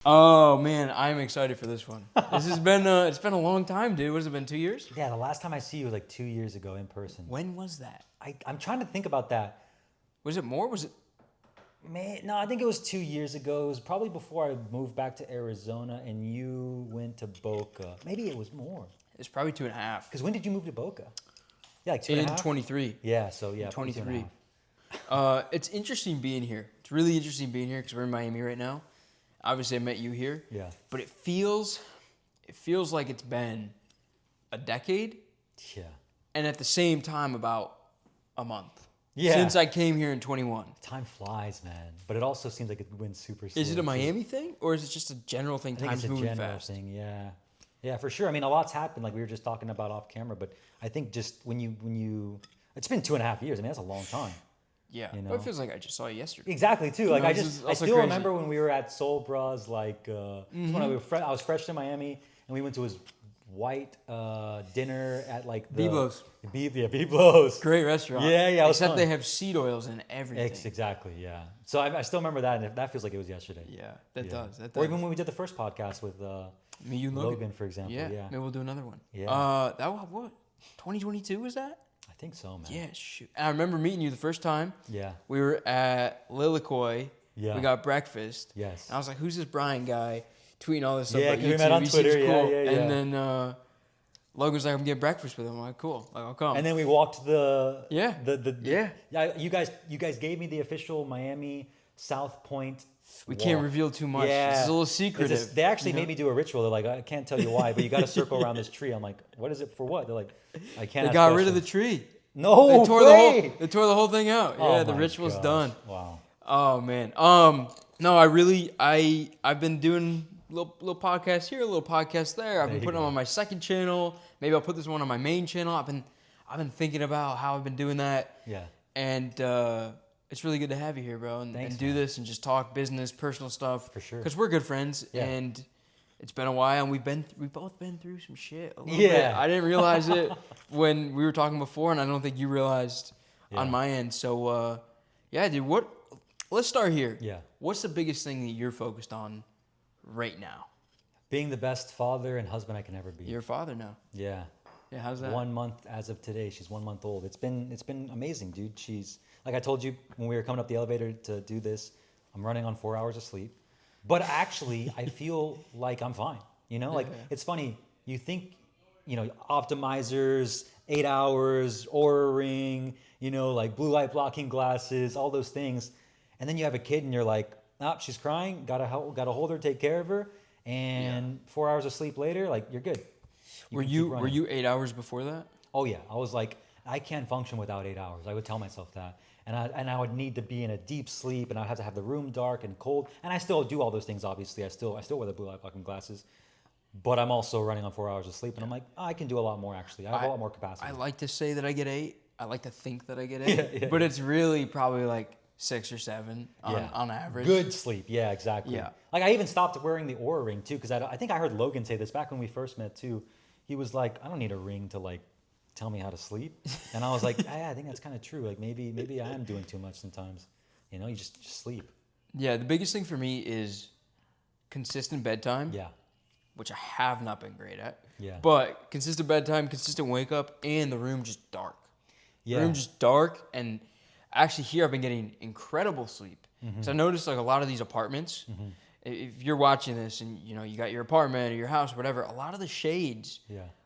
Oh man, I'm excited for this one. This has been it's been a long time, dude. What has it been? 2 years? Yeah, the last time I see you was like 2 years ago in person. When was that? I'm trying to think about that. Was it more? Was it? No, I think it was 2 years ago. It was probably before I moved back to Arizona and you went to Boca. Maybe it was more. It's probably 2.5. Because when did you move to Boca? Yeah, like two In and a half? 23. Yeah, so yeah, probably 23. 2.5. It's interesting being here. It's really interesting being here because we're in Miami right now. Obviously, I met you here. Yeah. But it feels like it's been a decade, Yeah. and at the same time about a month. Yeah. Since I came here in 21. Time flies, man. But it also seems like it went super slow. Is it a Miami thing, or is it just a general thing? I think Time's it's a moving general fast. thing, yeah. Yeah, for sure. I mean, a lot's happened, like we were just talking about off camera, but I think just when you it's been 2.5 years. I mean, that's a long time. Yeah, You but know? it feels like I just saw you yesterday. Exactly too. Like No, I this just is I also still crazy. remember when we were at Soul Bras, like when I was fresh in Miami and we went to his white dinner at like the Biblos. Biblos. Great restaurant. Yeah, it was Except fun. they have seed oils in everything. Exactly, yeah. So I still remember that, and that feels like it was yesterday. Yeah, that Yeah. does. That Or does. even when we did the first podcast with Me, you, Logan, for example. Yeah, Yeah, maybe we'll do another one. Yeah. That was what? 2022 was that? I think so, man. Yeah, shoot. I remember meeting you the first time. Yeah. We were at Lilicoy. Yeah. We got breakfast. Yes. And I was like, who's this Brian guy tweeting all this stuff Yeah, about 'cause we YouTube? met on He seems Twitter. Yeah, cool. yeah, yeah. And then Logan's like, I'm getting breakfast with him. I'm like, cool. Like, I'll come. And then we walked Yeah. Yeah. You guys gave me the official Miami South Point. we can't walk. reveal too much. Yeah. This is a little It's secretive. just- they actually you know? made me do a ritual. They're like, I can't tell you why, but you got to circle around this tree. I'm like, what is it for? What? They're like, I can't. They ask got rid of the questions. tree. No They tore way. they tore the whole thing out. Oh Yeah, the my ritual's gosh. done. Wow. Oh man. No, I've been doing little podcasts here, a little podcast there. I've been There you putting them go. on my second channel. Maybe I'll put this one on my main channel. I've been thinking about how I've been doing that. Yeah. And it's really good to have you here, bro, and Thanks, do man. this and just talk business, personal stuff. For sure. Because we're good friends, Yeah. and it's been a while, and we've both been through some shit. A little Yeah. bit. I didn't realize it when we were talking before, and I don't think you realized Yeah. on my end. So, yeah, dude. Let's start here. Yeah. What's the biggest thing that you're focused on right now? Being the best father and husband I can ever be. You're a father now. Yeah. Yeah, how's that? 1 month as of today. She's 1 month old. It's been amazing, dude. She's like I told you when we were coming up the elevator to do this. I'm running on 4 hours of sleep, but actually I feel like I'm fine. You know, like Yeah. it's funny. You think, optimizers, 8 hours, Oura Ring, like blue light blocking glasses, all those things, and then you have a kid and you're like, she's crying. Gotta hold her, take care of her, and 4 hours of sleep later, like you're good. Were can keep you running. 8 hours before that? Oh yeah, I was like, I can't function without 8 hours. I would tell myself that, and I would need to be in a deep sleep, and I'd have to have the room dark and cold. And I still do all those things. Obviously, I still wear the blue light blocking glasses, but I'm also running on 4 hours of sleep, and I'm like, I can do a lot more. Actually, I have a lot more capacity. I like to say that I get 8. I like to think that I get 8, Yeah, but it's really probably like 6 or 7 on average. Good sleep. Yeah, exactly. Yeah. Like I even stopped wearing the Oura Ring too, because I think I heard Logan say this back when we first met too. He was like, I don't need a ring to like tell me how to sleep, and I was like, I think that's kind of true. Like maybe I am doing too much sometimes. You just sleep. Yeah, the biggest thing for me is consistent bedtime. Yeah. Which I have not been great at. Yeah. But consistent bedtime, consistent wake up, and the room just dark. Yeah. The room just dark, and actually here I've been getting incredible sleep. Because I noticed like a lot of these apartments, if you're watching this and you got your apartment or your house or whatever, a lot of the shades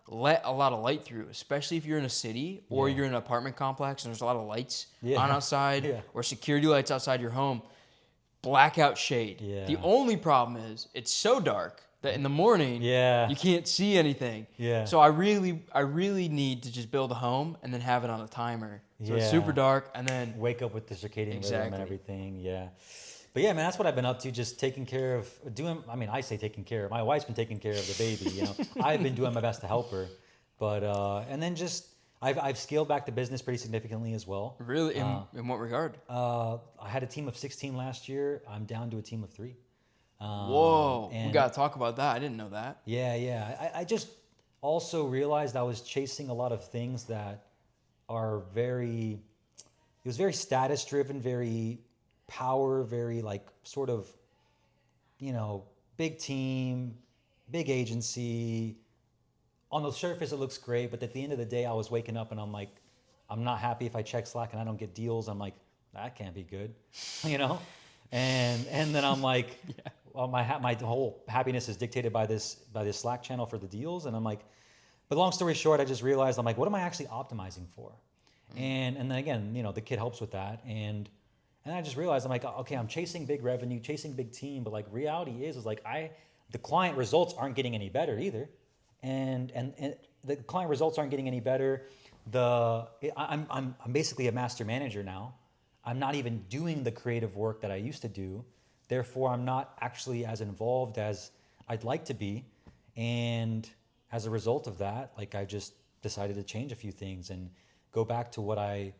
let a lot of light through, especially if you're in a city or you're in an apartment complex and there's a lot of lights on outside or security lights outside your home. Blackout shade. Yeah. The only problem is it's so dark that in the morning you can't see anything. Yeah. So I really need to just build a home and then have it on a timer. So it's super dark and then wake up with the circadian rhythm Exactly. and everything. Yeah. But yeah, man, that's what I've been up to. Just taking care of I say taking care of. My wife's been taking care of the baby. I've been doing my best to help her. But and then just I've scaled back the business pretty significantly as well. really in what regard? I had a team of 16 last year. I'm down to a team of 3. Whoa, we and- gotta talk about that. I didn't know that. Yeah. I just also realized I was chasing a lot of things that are it was very status driven, very power, very like sort of, big team, big agency. On the surface, it looks great, but at the end of the day, I was waking up and I'm like, I'm not happy if I check Slack and I don't get deals. I'm like, that can't be good, you know? And then I'm like, well, my whole happiness is dictated by this Slack channel for the deals. And I'm like, but long story short, I just realized I'm like, what am I actually optimizing for? And then again, you know, the kid helps with that. And I just realized I'm like, okay, I'm chasing big revenue, chasing big team, but like reality is like the client results aren't getting any better either. And the client results aren't getting any better. I'm basically a master manager now. I'm not even doing the creative work that I used to do. Therefore, I'm not actually as involved as I'd like to be. And as a result of that, like I just decided to change a few things and go back to what I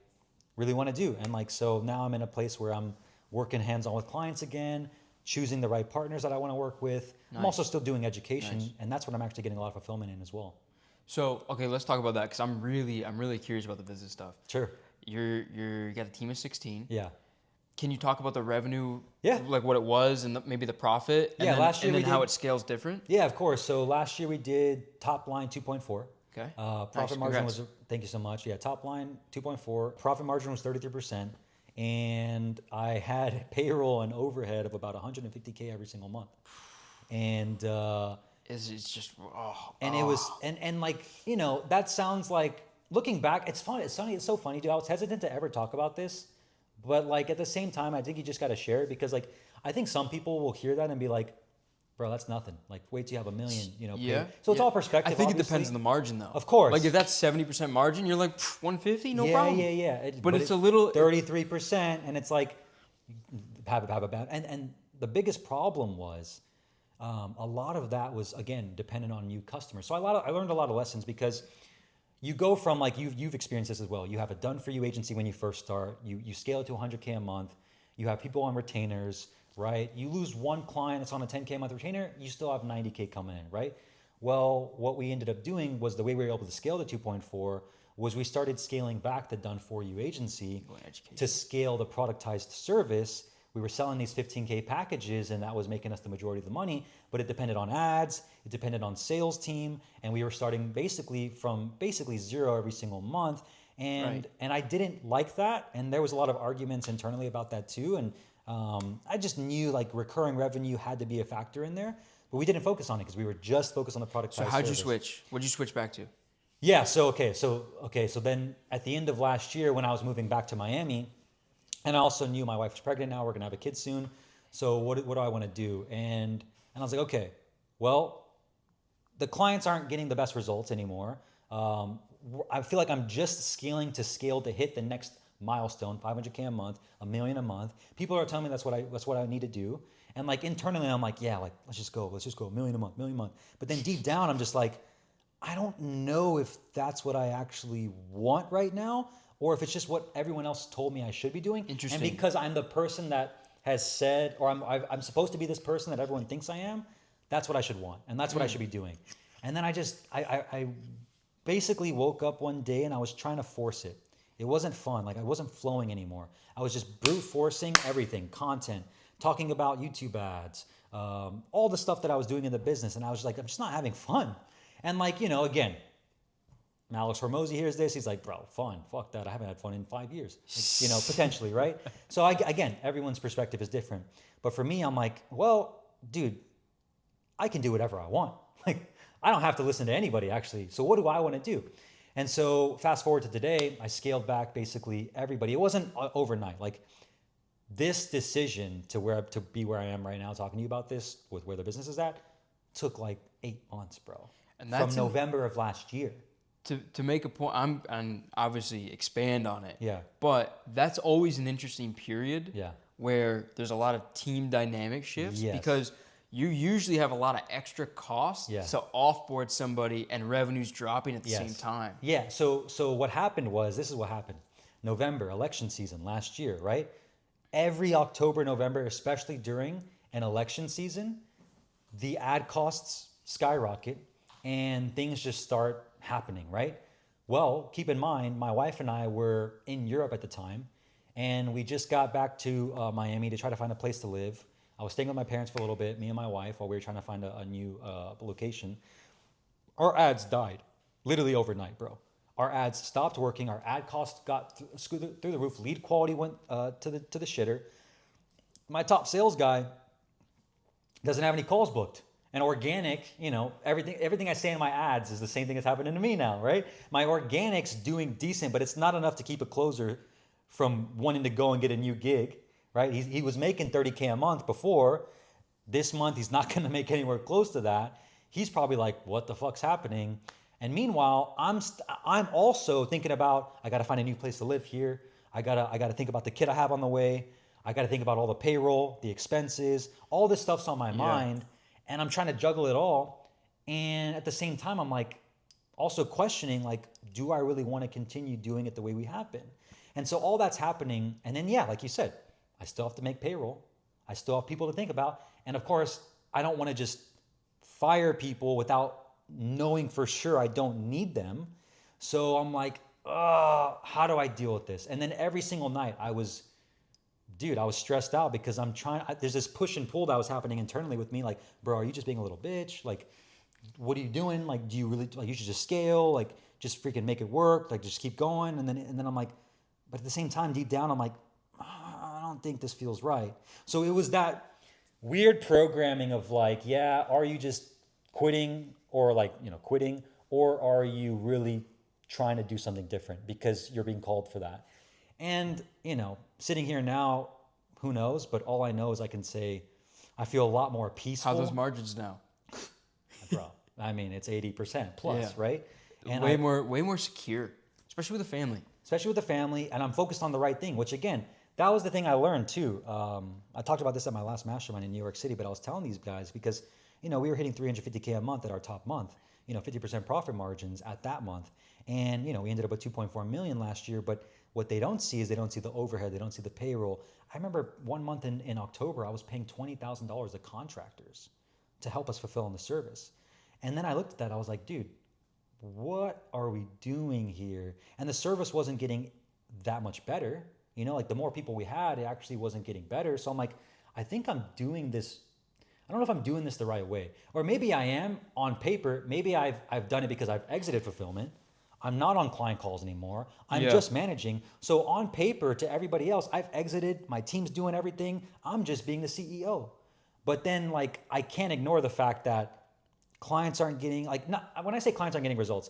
really want to do. And like, so now I'm in a place where I'm working hands-on with clients again, choosing the right partners that I want to work with. Nice. I'm also still doing education, and that's what I'm actually getting a lot of fulfillment in as well. So, okay, let's talk about that because I'm really curious about the business stuff. Sure. You got a team of 16. Yeah. Can you talk about the revenue? Yeah. Like what it was and maybe the profit? And yeah, then, last year and then we how did, it scales different? Yeah, of course. So last year we did top line 2.4. Okay. Profit margin was, thank you so much. Yeah, top line 2.4. Profit margin was 33%. And I had payroll and overhead of about 150K every single month. And it's just and it was and like, you know, that sounds like, looking back, it's funny. It's so funny, dude. I was hesitant to ever talk about this, but like at the same time, I think you just got to share it because like I think some people will hear that and be like, bro, that's nothing. Like, wait till you have $1 million, you know. Yeah. So it's all perspective. I think obviously. It depends on the margin, though. Of course. Like if that's 70% margin, you're like 150, no problem. Yeah. But it's a little 33%, and it's like, and the biggest problem was, a lot of that was again dependent on new customers. So I learned a lot of lessons because you go from like you've experienced this as well. You have a done for you agency when you first start. You scale it to 100K a month. You have people on retainers, right? You lose one client, it's on a 10K a month retainer. You still have 90K coming in, right? Well, what we ended up doing was the way we were able to scale to 2.4 was we started scaling back the done for you agency to scale the productized service. We were selling these 15K packages and that was making us the majority of the money, but it depended on ads, it depended on sales team, and we were starting from zero every single month. And I didn't like that, and there was a lot of arguments internally about that too. And I just knew like recurring revenue had to be a factor in there, but we didn't focus on it because we were just focused on the productized service. So how'd you switch? What'd you switch back to? Yeah, so then at the end of last year when I was moving back to Miami, and I also knew my wife was pregnant now, we're gonna have a kid soon. So what do I wanna do? And I was like, okay, well, the clients aren't getting the best results anymore. I feel like I'm just scaling to scale to hit the next milestone, 500K a month, $1 million a month. People are telling me that's what I need to do. And like internally, I'm like, yeah, like let's just go $1 million a month. But then deep down, I'm just like, I don't know if that's what I actually want right now, or if it's just what everyone else told me I should be doing. Interesting. And because I'm the person that has said, or I'm supposed to be this person that everyone thinks I am, that's what I should want, and that's what I should be doing. And then I basically woke up one day and I was trying to force it. It wasn't fun. Like I wasn't flowing anymore. I was just brute forcing everything, content, talking about YouTube ads, all the stuff that I was doing in the business. And I was just like, I'm just not having fun. And like, you know, again, Alex Hormozy hears this. He's like, bro, fun. Fuck that. I haven't had fun in 5 years, you know, potentially, right? So again, everyone's perspective is different. But for me, I'm like, well, dude, I can do whatever I want. Like, I don't have to listen to anybody actually. So what do I want to do? And so fast forward to today, I scaled back basically everybody. It wasn't overnight. Like this decision to be where I am right now, talking to you about this with where the business is at, took like 8 months, bro. And that's from November of last year. To make a point, and obviously expand on it. Yeah. But that's always an interesting period. Yeah. Where there's a lot of team dynamic shifts. Yes. Because you usually have a lot of extra costs to offboard somebody and revenues dropping at the same time. Yeah. So what happened was, this is what happened. November, election season last year, right? Every October, November, especially during an election season, the ad costs skyrocket and things just start happening, right? Well, keep in mind, my wife and I were in Europe at the time, and we just got back to Miami to try to find a place to live. I was staying with my parents for a little bit, me and my wife, while we were trying to find a new location. Our ads died literally overnight, bro. Our ads stopped working. Our ad costs got through the roof. Lead quality went to the shitter. My top sales guy doesn't have any calls booked. And organic, everything I say in my ads is the same thing that's happening to me now, right? My organic's doing decent, but it's not enough to keep a closer from wanting to go and get a new gig, right? He was making 30K a month before. This month, he's not going to make anywhere close to that. He's probably like, what the fuck's happening? And meanwhile, I'm also thinking about, I got to find a new place to live here. I gotta think about the kid I have on the way. I got to think about all the payroll, the expenses, all this stuff's on my mind. And I'm trying to juggle it all. And at the same time, I'm like also questioning, like, do I really want to continue doing it the way we have been? And so all that's happening. And then, like you said, I still have to make payroll. I still have people to think about. And of course, I don't want to just fire people without knowing for sure I don't need them. So I'm like, how do I deal with this? And then every single night I was stressed out because there's this push and pull that was happening internally with me. Like, bro, are you just being a little bitch? Like, what are you doing? Like, do you really, like, you should just scale, like, just freaking make it work. Like, just keep going. And then I'm like, but at the same time, deep down, I'm like, I don't think this feels right. So it was that weird programming of like, are you just quitting or quitting, or are you really trying to do something different because you're being called for that? And, sitting here now, who knows? But all I know is I can say I feel a lot more peaceful. How are those margins now? Bro, I mean, it's 80% plus, right? And way more secure, especially with a family. And I'm focused on the right thing, which again, that was the thing I learned too. I talked about this at my last mastermind in New York City, but I was telling these guys because, we were hitting 350K a month at our top month, 50% profit margins at that month. And, we ended up with 2.4 million last year, but what they don't see is they don't see the overhead. They don't see the payroll. I remember one month in October, I was paying $20,000 to contractors to help us fulfill on the service. And then I looked at that. I was like, dude, what are we doing here? And the service wasn't getting that much better. Like the more people we had, it actually wasn't getting better. So I'm like, I think I'm doing this. I don't know if I'm doing this the right way. Or maybe I am on paper. Maybe I've done it because I've exited fulfillment. I'm not on client calls anymore. I'm just managing. So on paper, to everybody else, I've exited. My team's doing everything. I'm just being the CEO. But then, like, I can't ignore the fact that clients aren't getting, when I say clients aren't getting results,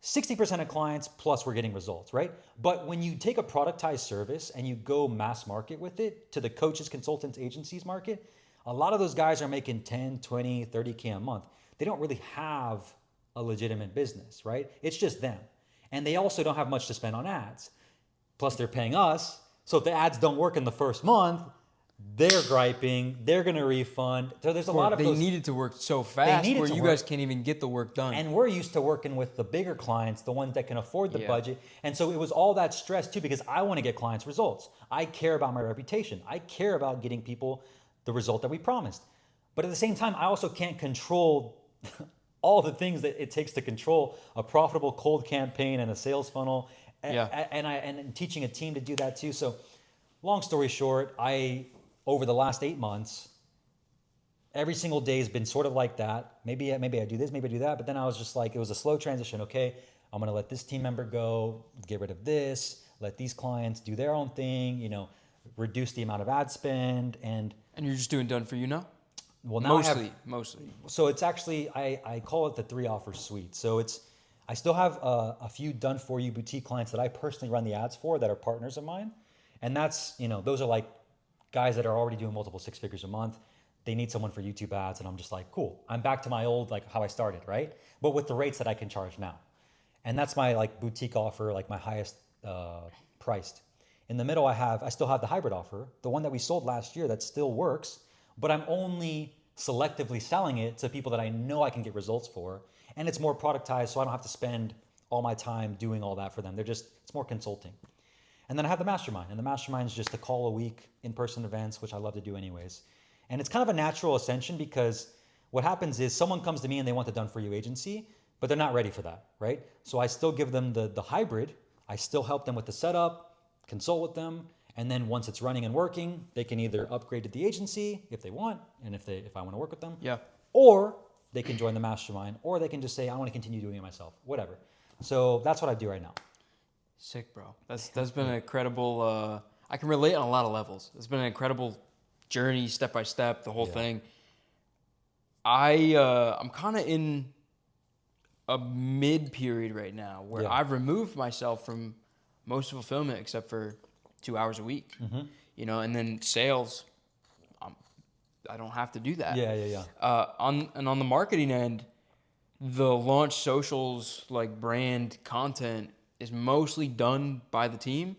60% of clients plus we're getting results, right? But when you take a productized service and you go mass market with it to the coaches, consultants, agencies market, a lot of those guys are making 10, 20, 30K a month. They don't really have a legitimate business, right? It's just them. And they also don't have much to spend on ads. Plus they're paying us. So if the ads don't work in the first month, they're griping, they're going to refund. So there's a lot of those. They need it to work so fast where you guys can't even get the work done. And we're used to working with the bigger clients, the ones that can afford the budget. And so it was all that stress too, because I want to get clients results. I care about my reputation. I care about getting people the result that we promised. But at the same time, I also can't control all the things that it takes to control a profitable cold campaign and a sales funnel. And teaching a team to do that too. So long story short, over the last 8 months, every single day has been sort of like that. Maybe I do this, maybe I do that. But then I was just like, it was a slow transition. Okay, I'm going to let this team member go, get rid of this, let these clients do their own thing, reduce the amount of ad spend. And you're just doing done for you now? Well, now mostly. So it's actually, I call it the 3 offer suite. So I still have a few done for you boutique clients that I personally run the ads for that are partners of mine. And that's, those are like guys that are already doing multiple 6 figures a month. They need someone for YouTube ads. And I'm just like, cool. I'm back to my old, like how I started, right? But with the rates that I can charge now. And that's my like boutique offer, like my highest priced. In the middle, I still have the hybrid offer, the one that we sold last year that still works, but I'm only selectively selling it to people that I know I can get results for. And it's more productized, so I don't have to spend all my time doing all that for them. It's more consulting. And then I have the mastermind, and the mastermind is just a call a week, in-person events, which I love to do anyways. And it's kind of a natural ascension because what happens is someone comes to me and they want the done-for-you agency, but they're not ready for that, right? So I still give them the hybrid. I still help them with the setup, consult with them, And then once it's running and working, they can either upgrade to the agency if they want, and if I want to work with them. Yeah. Or they can join the mastermind, or they can just say, I want to continue doing it myself, whatever. So that's what I do right now. Sick, bro. That's been an incredible, I can relate on a lot of levels. It's been an incredible journey, step by step, the whole thing. I'm kind of in a mid period right now where I've removed myself from most fulfillment except for 2 hours a week, you know, and then sales, I don't have to do that. On the marketing end, the launch socials, like brand content, is mostly done by the team.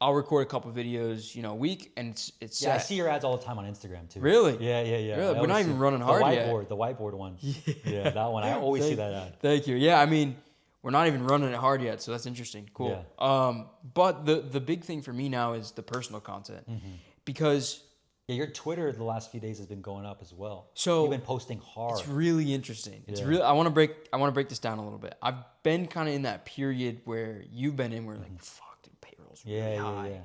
I'll record a couple videos, you know, a week, and it's set. I see your ads all the time on Instagram too. Really? Yeah. Really? We're not even running hard yet. The whiteboard one. Yeah, that one. I always see that ad. Thank you. Yeah, I mean, we're not even running it hard yet, so that's interesting. Cool. Yeah. But the big thing for me now is the personal content, because your Twitter the last few days has been going up as well. So you've been posting hard. It's really interesting. It's really. I want to break this down a little bit. I've been kind of in that period where you've been in, where like, fuck, dude, payroll's really high,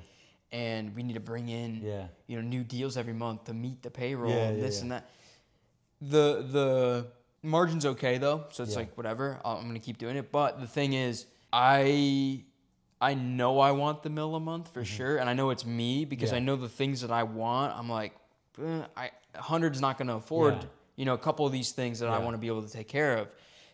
and we need to bring in you know, new deals every month to meet the payroll and this and that. The margin's okay though, so it's like whatever. I'm gonna keep doing it. But the thing is, I know I want the mil a month for sure, and I know it's me because I know the things that I want. I'm like, 100's not going to afford, you know, a couple of these things that I want to be able to take care of.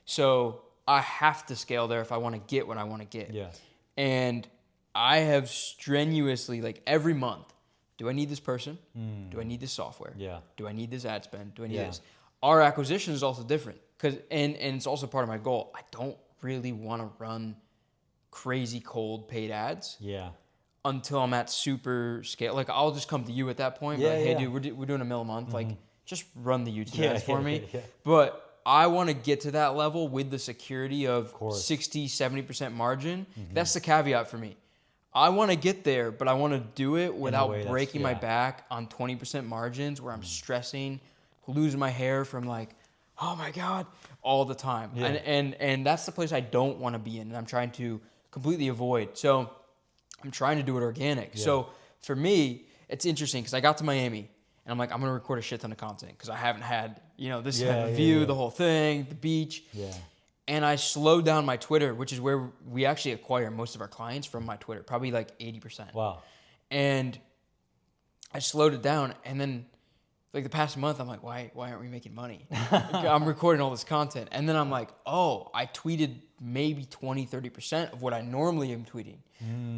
So I have to scale there if I want to get what I want to get. Yeah. And I have strenuously, like every month, do I need this person? Do I need this software? Yeah. Do I need this ad spend? Do I need this? Our acquisition is also different and it's also part of my goal. I don't really want to run crazy cold paid ads until I'm at super scale. Like I'll just come to you at that point, like, hey dude, we're doing a mil a month, like just run the YouTube ads for me. But I want to get to that level with the security of 60-70% margin. That's the caveat for me. I want to get there, but I want to do it without breaking my back on 20% margins where I'm stressing, losing my hair from like, oh my God, all the time. And that's the place I don't want to be in, and I'm trying to completely avoid. So I'm trying to do it organic. So for me, it's interesting because I got to Miami and I'm like, I'm going to record a shit ton of content because I haven't had, you know, this kind of view, the whole thing, the beach. And I slowed down my Twitter, which is where we actually acquire most of our clients from my Twitter, probably like 80%. Wow. And I slowed it down, and then like the past month, I'm like, why aren't we making money? Like, I'm recording all this content. And then I'm like, oh, I tweeted maybe 20-30% of what I normally am tweeting.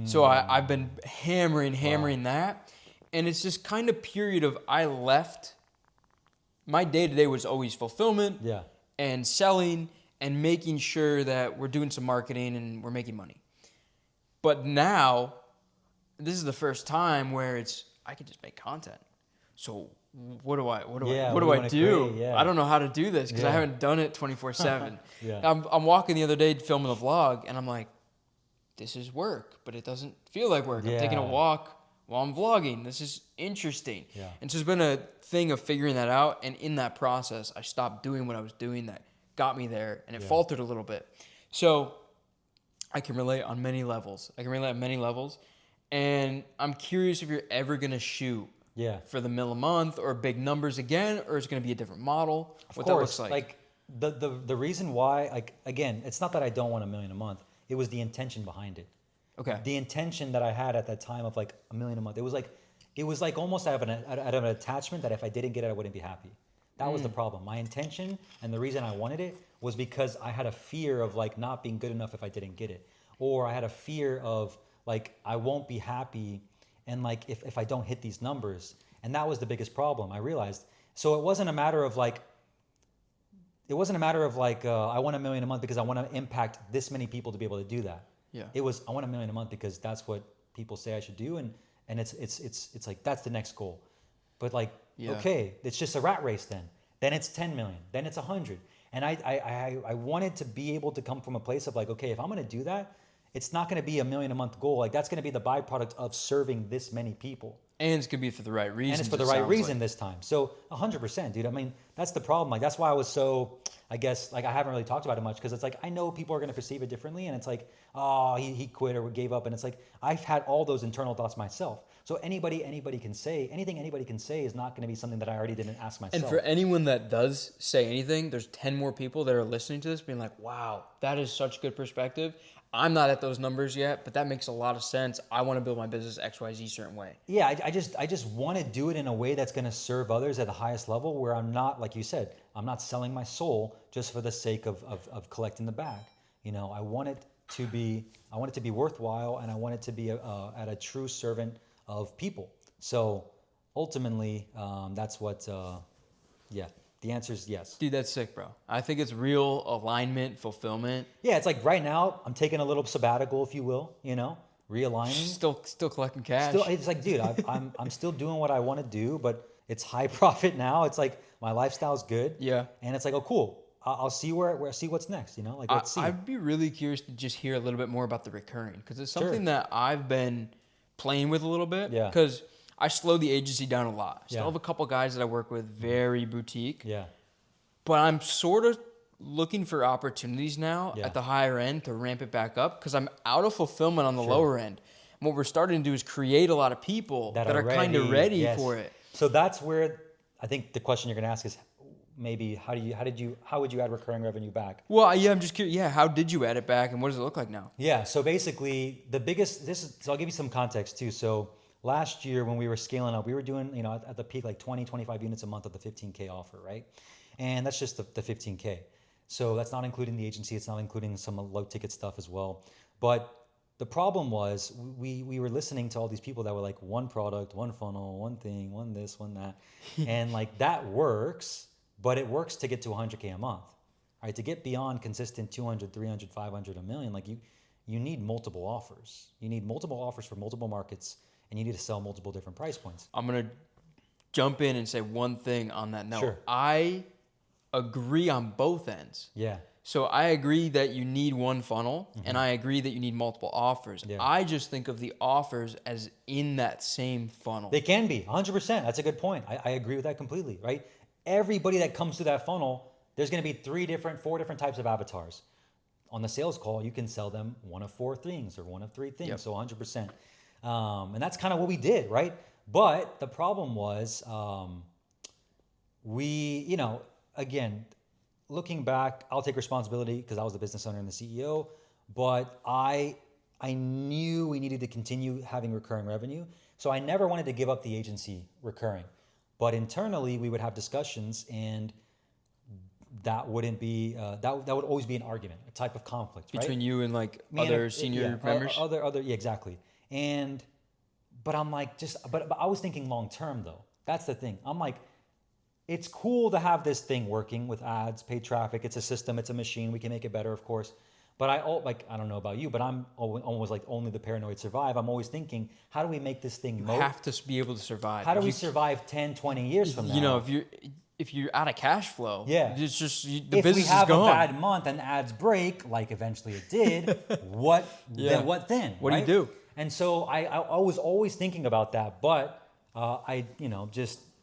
So I've been hammering that. And it's this kind of period of I left. My day-to-day was always fulfillment and selling and making sure that we're doing some marketing and we're making money. But now, this is the first time where I can just make content. So what do I do? I don't know how to do this because I haven't done it 24/7. I'm walking the other day filming a vlog, and I'm like, this is work, but it doesn't feel like work. I'm taking a walk while I'm vlogging. This is interesting. And so it's been a thing of figuring that out, and in that process, I stopped doing what I was doing that got me there, and it faltered a little bit. So I can relate on many levels. And I'm curious if you're ever going to shoot for the mil a month or big numbers again, or it's going to be a different model. What that looks like. Like the reason why, like, again, it's not that I don't want $1 million a month. It was the intention behind it. Okay. The intention that I had at that time of like $1 million a month. It was like almost out of an attachment that if I didn't get it, I wouldn't be happy. That was the problem. My intention and the reason I wanted it was because I had a fear of like not being good enough if I didn't get it. Or I had a fear of like, I won't be happy and like if I don't hit these numbers. And that was the biggest problem, I realized. So it wasn't a matter of like, I want $1 million a month because I want to impact this many people to be able to do that. Yeah. It was, I want $1 million a month because that's what people say I should do. And it's like, that's the next goal. But like, okay, it's just a rat race then. Then it's 10 million, then it's 100. And I wanted to be able to come from a place of like, okay, if I'm going to do that, it's not going to be $1 million a month goal. Like that's going to be the byproduct of serving this many people. And it's going to be for the right reason. And it's for the right reason this time. So 100%, dude. I mean, that's the problem. Like that's why I was so, I guess, like I haven't really talked about it much because it's like, I know people are going to perceive it differently. And it's like, oh, he quit or gave up. And it's like, I've had all those internal thoughts myself. So anybody can say, anything anybody can say is not going to be something that I already didn't ask myself. And for anyone that does say anything, there's 10 more people that are listening to this being like, wow, that is such good perspective. I'm not at those numbers yet, but that makes a lot of sense. I want to build my business XYZ certain way. Yeah, I just want to do it in a way that's going to serve others at the highest level, where I'm not, like you said, I'm not selling my soul just for the sake of collecting the bag. You know, I want it to be worthwhile, and I want it to be at a true servant of people. So ultimately, that's what, the answer is yes. Dude, that's sick, bro. I think it's real alignment, fulfillment. Yeah, it's like right now, I'm taking a little sabbatical, if you will, you know, realigning. Still collecting cash. It's like, dude, I'm still doing what I want to do, but it's high profit now. It's like my lifestyle's good. Yeah. And it's like, oh, cool. I'll see see what's next, you know? Like, let's see. I'd be really curious to just hear a little bit more about the recurring, because it's something that I've been playing with a little bit. Yeah. Because I slowed the agency down a lot. I still Yeah. have a couple guys that I work with, very boutique. Yeah. But I'm sort of looking for opportunities now Yeah. at the higher end to ramp it back up, because I'm out of fulfillment on the lower end. And what we're starting to do is create a lot of people that are kind of ready for it. So that's where I think the question you're going to ask is maybe how would you add recurring revenue back? Well, yeah, I'm just curious. Yeah, how did you add it back, and what does it look like now? Yeah, so basically so I'll give you some context too. So last year when we were scaling up, we were doing, you know, at the peak like 20, 25 units a month of the 15K offer, right? And that's just the 15K. So that's not including the agency, it's not including some low ticket stuff as well. But the problem was we were listening to all these people that were like one product, one funnel, one thing, one this, one that. And like that works, but it works to get to 100K a month. Right? To get beyond consistent 200, 300, 500, a million, like you need multiple offers. You need multiple offers for multiple markets, and you need to sell multiple different price points. I'm going to jump in and say one thing on that note. Sure. I agree on both ends. Yeah. So I agree that you need one funnel, and I agree that you need multiple offers. Yeah. I just think of the offers as in that same funnel. They can be 100%. That's a good point. I agree with that completely, right? Everybody that comes through that funnel, there's going to be 4 different types of avatars. On the sales call, you can sell them one of 4 things or one of 3 things. Yep. So 100%. And that's kind of what we did, right? But the problem was you know, again, looking back, I'll take responsibility because I was the business owner and the CEO, but I knew we needed to continue having recurring revenue. So I never wanted to give up the agency recurring. But internally, we would have discussions, and that wouldn't be that would always be an argument, a type of conflict, right? Between you and like other senior members? Yeah, exactly. But I'm like, but I was thinking long term though. That's the thing. I'm like, it's cool to have this thing working with ads, paid traffic. It's a system, it's a machine. We can make it better, of course. But I don't know about you, but I'm almost like only the paranoid survive. I'm always thinking, how do we make this thing You have to be able to survive. How do we survive 10, 20 years from now? You know, if you're out of cash flow, yeah, it's just the if business we have is gone. a bad month and ads break, like eventually it did, what then? What do you do? And so I was always thinking about that, but I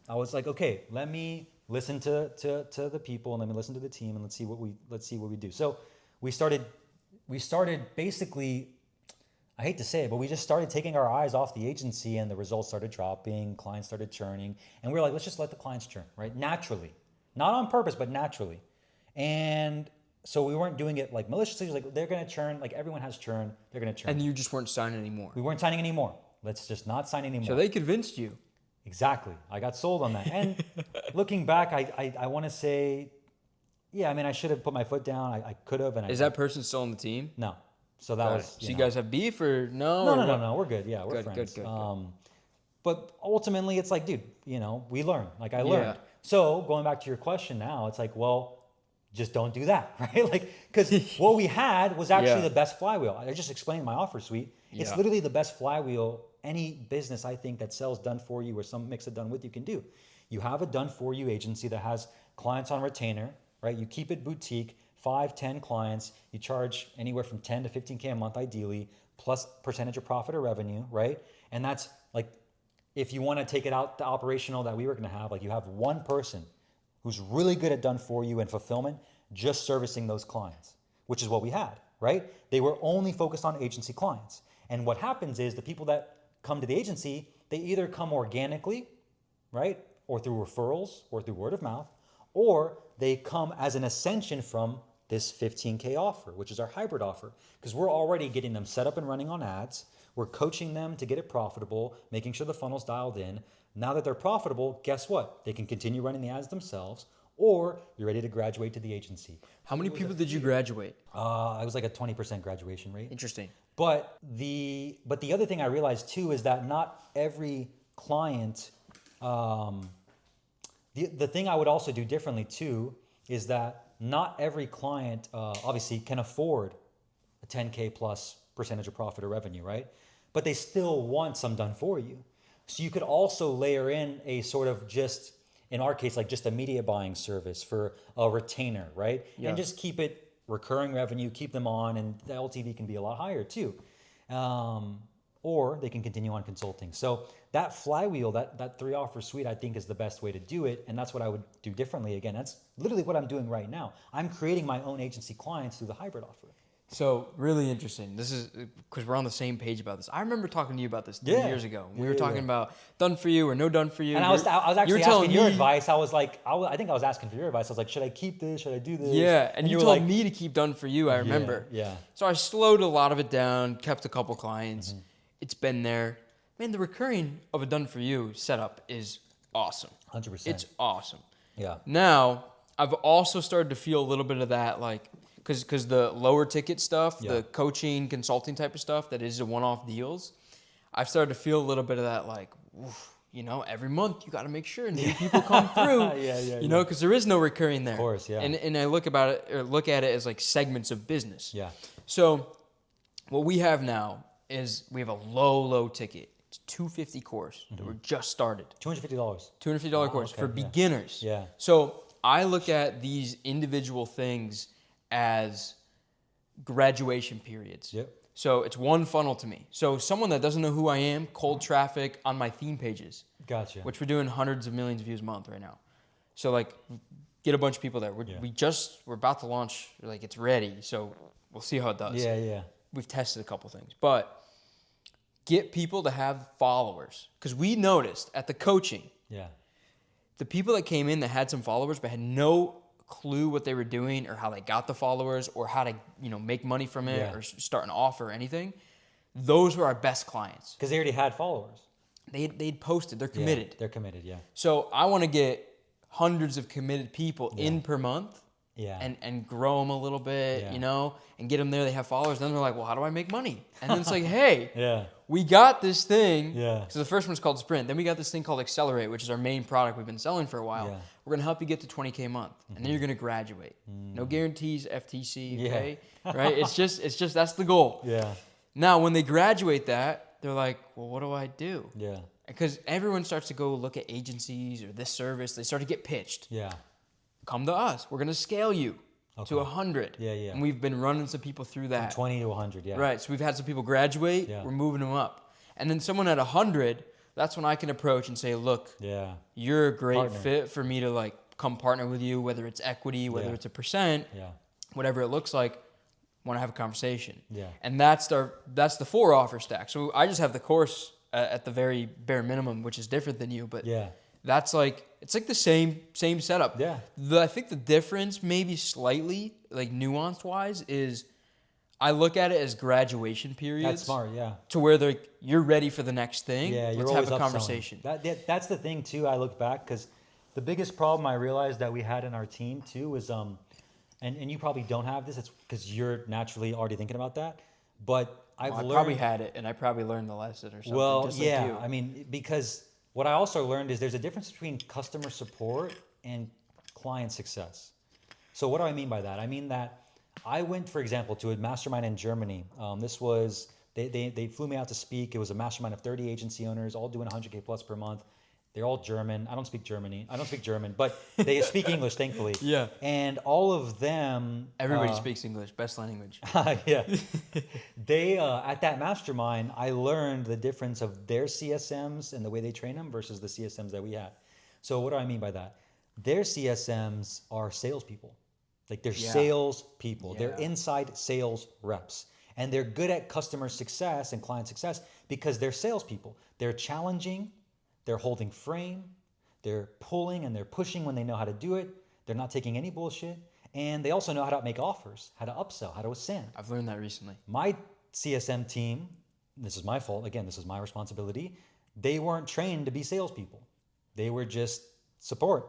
was like, okay, let me listen to the people, and let me listen to the team, and let's see what we do. So we started basically, I hate to say it, but we just started taking our eyes off the agency, and the results started dropping, clients started churning, and we were like, let's just let the clients churn, right? Naturally. Not on purpose, but naturally. And so we weren't doing it like maliciously. It was like, they're going to churn, like everyone has churn, they're going to churn. And you just weren't signing anymore. We weren't signing anymore. Let's just not sign anymore. So they convinced you. Exactly. I got sold on that. And looking back, I want to say, yeah, I mean, I should have put my foot down. I could have. Is that person still on the team? No. So that was. So you guys have beef or no? No. We're good. Yeah, we're friends. Good. But ultimately, it's like, dude, we learn. Like I learned. Yeah. So going back to your question now, it's like, well, just don't do that, right? Like, because what we had was actually the best flywheel. I just explained my offer suite. It's literally the best flywheel any business, I think, that sells done for you or some mix of done with you can do. You have a done for you agency that has clients on retainer, right? You keep it boutique, 5, 10 clients. You charge anywhere from 10 to 15K a month, ideally, plus percentage of profit or revenue, right? And that's like, if you want to take it out the operational that we were going to have, like you have one person who's really good at done for you and fulfillment, just servicing those clients, which is what we had, right? They were only focused on agency clients. And what happens is the people that come to the agency, they either come organically, right? Or through referrals or through word of mouth, or they come as an ascension from this 15K offer, which is our hybrid offer, because we're already getting them set up and running on ads. We're coaching them to get it profitable, making sure the funnel's dialed in. Now that they're profitable, guess what? They can continue running the ads themselves, or you're ready to graduate to the agency. How many people did you graduate? I was like a 20% graduation rate. Interesting. But the other thing I realized too is that not every client, the thing I would also do differently too is that not every client obviously can afford a 10K plus percentage of profit or revenue, right? But they still want some done for you. So you could also layer in a sort of just, in our case, like just a media buying service for a retainer, right? Yeah. And just keep it recurring revenue, keep them on, and the LTV can be a lot higher too. Or they can continue on consulting. So that flywheel, that 3-offer suite, I think is the best way to do it. And that's what I would do differently. Again, that's literally what I'm doing right now. I'm creating my own agency clients through the hybrid offer. So really interesting. This is because we're on the same page about this. I remember talking to you about this 3 years ago. We were talking about done for you or no done for you. And I was actually asking your advice. I was like, I think I was asking for your advice. I was like, should I keep this? Should I do this? Yeah, and you told me to keep done for you. I remember. Yeah. So I slowed a lot of it down, kept a couple clients. Mm-hmm. It's been there. Man, the recurring of a done for you setup is awesome. 100%. It's awesome. Yeah. Now I've also started to feel a little bit of that, like. Because the lower ticket stuff, the coaching, consulting type of stuff that is the one-off deals, I've started to feel a little bit of that, like, oof, every month you got to make sure new people come through. Because there is no recurring there. Of course, yeah. And I look at it as like segments of business. Yeah. So what we have now is we have a low ticket. It's $250 course that we're just started. $250. $250 course for beginners. Yeah. So I look at these individual things as graduation periods. Yep. So it's one funnel to me. So someone that doesn't know who I am, cold traffic on my theme pages. Gotcha. Which we're doing hundreds of millions of views a month right now. So like get a bunch of people there. We're about to launch, like it's ready. So we'll see how it does. Yeah. We've tested a couple things. But get people to have followers. Because we noticed at the coaching, the people that came in that had some followers but had no clue what they were doing or how they got the followers or how to make money from it or start an offer or anything, those were our best clients because they already had followers. They'd posted. They're committed. They're committed. So I want to get hundreds of committed people in per month and grow them a little bit and get them there. They have followers. Then they're like, well, how do I make money? And then it's like, hey, we got this thing. So the first one's called Sprint. Then we got this thing called Accelerate, which is our main product we've been selling for a while. We're going to help you get to 20K a month. And then you're going to graduate. No guarantees, FTC, okay? Right? It's just that's the goal. Now, when they graduate that, they're like, well, what do I do? Because everyone starts to go look at agencies or this service. They start to get pitched. Come to us. We're going to scale you to 100. And we've been running some people through that. From 20 to 100, Right. So we've had some people graduate. We're moving them up. And then someone at 100, that's when I can approach and say, look, you're a great fit for me to like come partner with you, whether it's equity, whether it's a percent, whatever it looks like. Want to have a conversation. And that's the 4-offer stack. So I just have the course at the very bare minimum, which is different than you, but that's like, it's like the same setup. I think the difference maybe slightly, like nuanced wise, is I look at it as graduation periods. That's smart, to where you're ready for the next thing. Let's have a conversation. That's the thing too. I look back because the biggest problem I realized that we had in our team too was, and you probably don't have this, it's because you're naturally already thinking about that, but I probably had it and I probably learned the lesson or something. Well, just like you. I mean, because what I also learned is there's a difference between customer support and client success. So what do I mean by that? I mean that I went, for example, to a mastermind in Germany. This was, they flew me out to speak. It was a mastermind of 30 agency owners, all doing 100K plus per month. They're all German. I don't speak German, but they speak English, thankfully. And all of them... Everybody speaks English, best language. They, at that mastermind, I learned the difference of their CSMs and the way they train them versus the CSMs that we had. So what do I mean by that? Their CSMs are salespeople. Like they're sales people. They're inside sales reps. And they're good at customer success and client success because they're salespeople. They're challenging, they're holding frame, they're pulling and they're pushing when they know how to do it. They're not taking any bullshit. And they also know how to make offers, how to upsell, how to ascend. I've learned that recently. My CSM team, this is my fault. Again, this is my responsibility. They weren't trained to be salespeople. They were just support,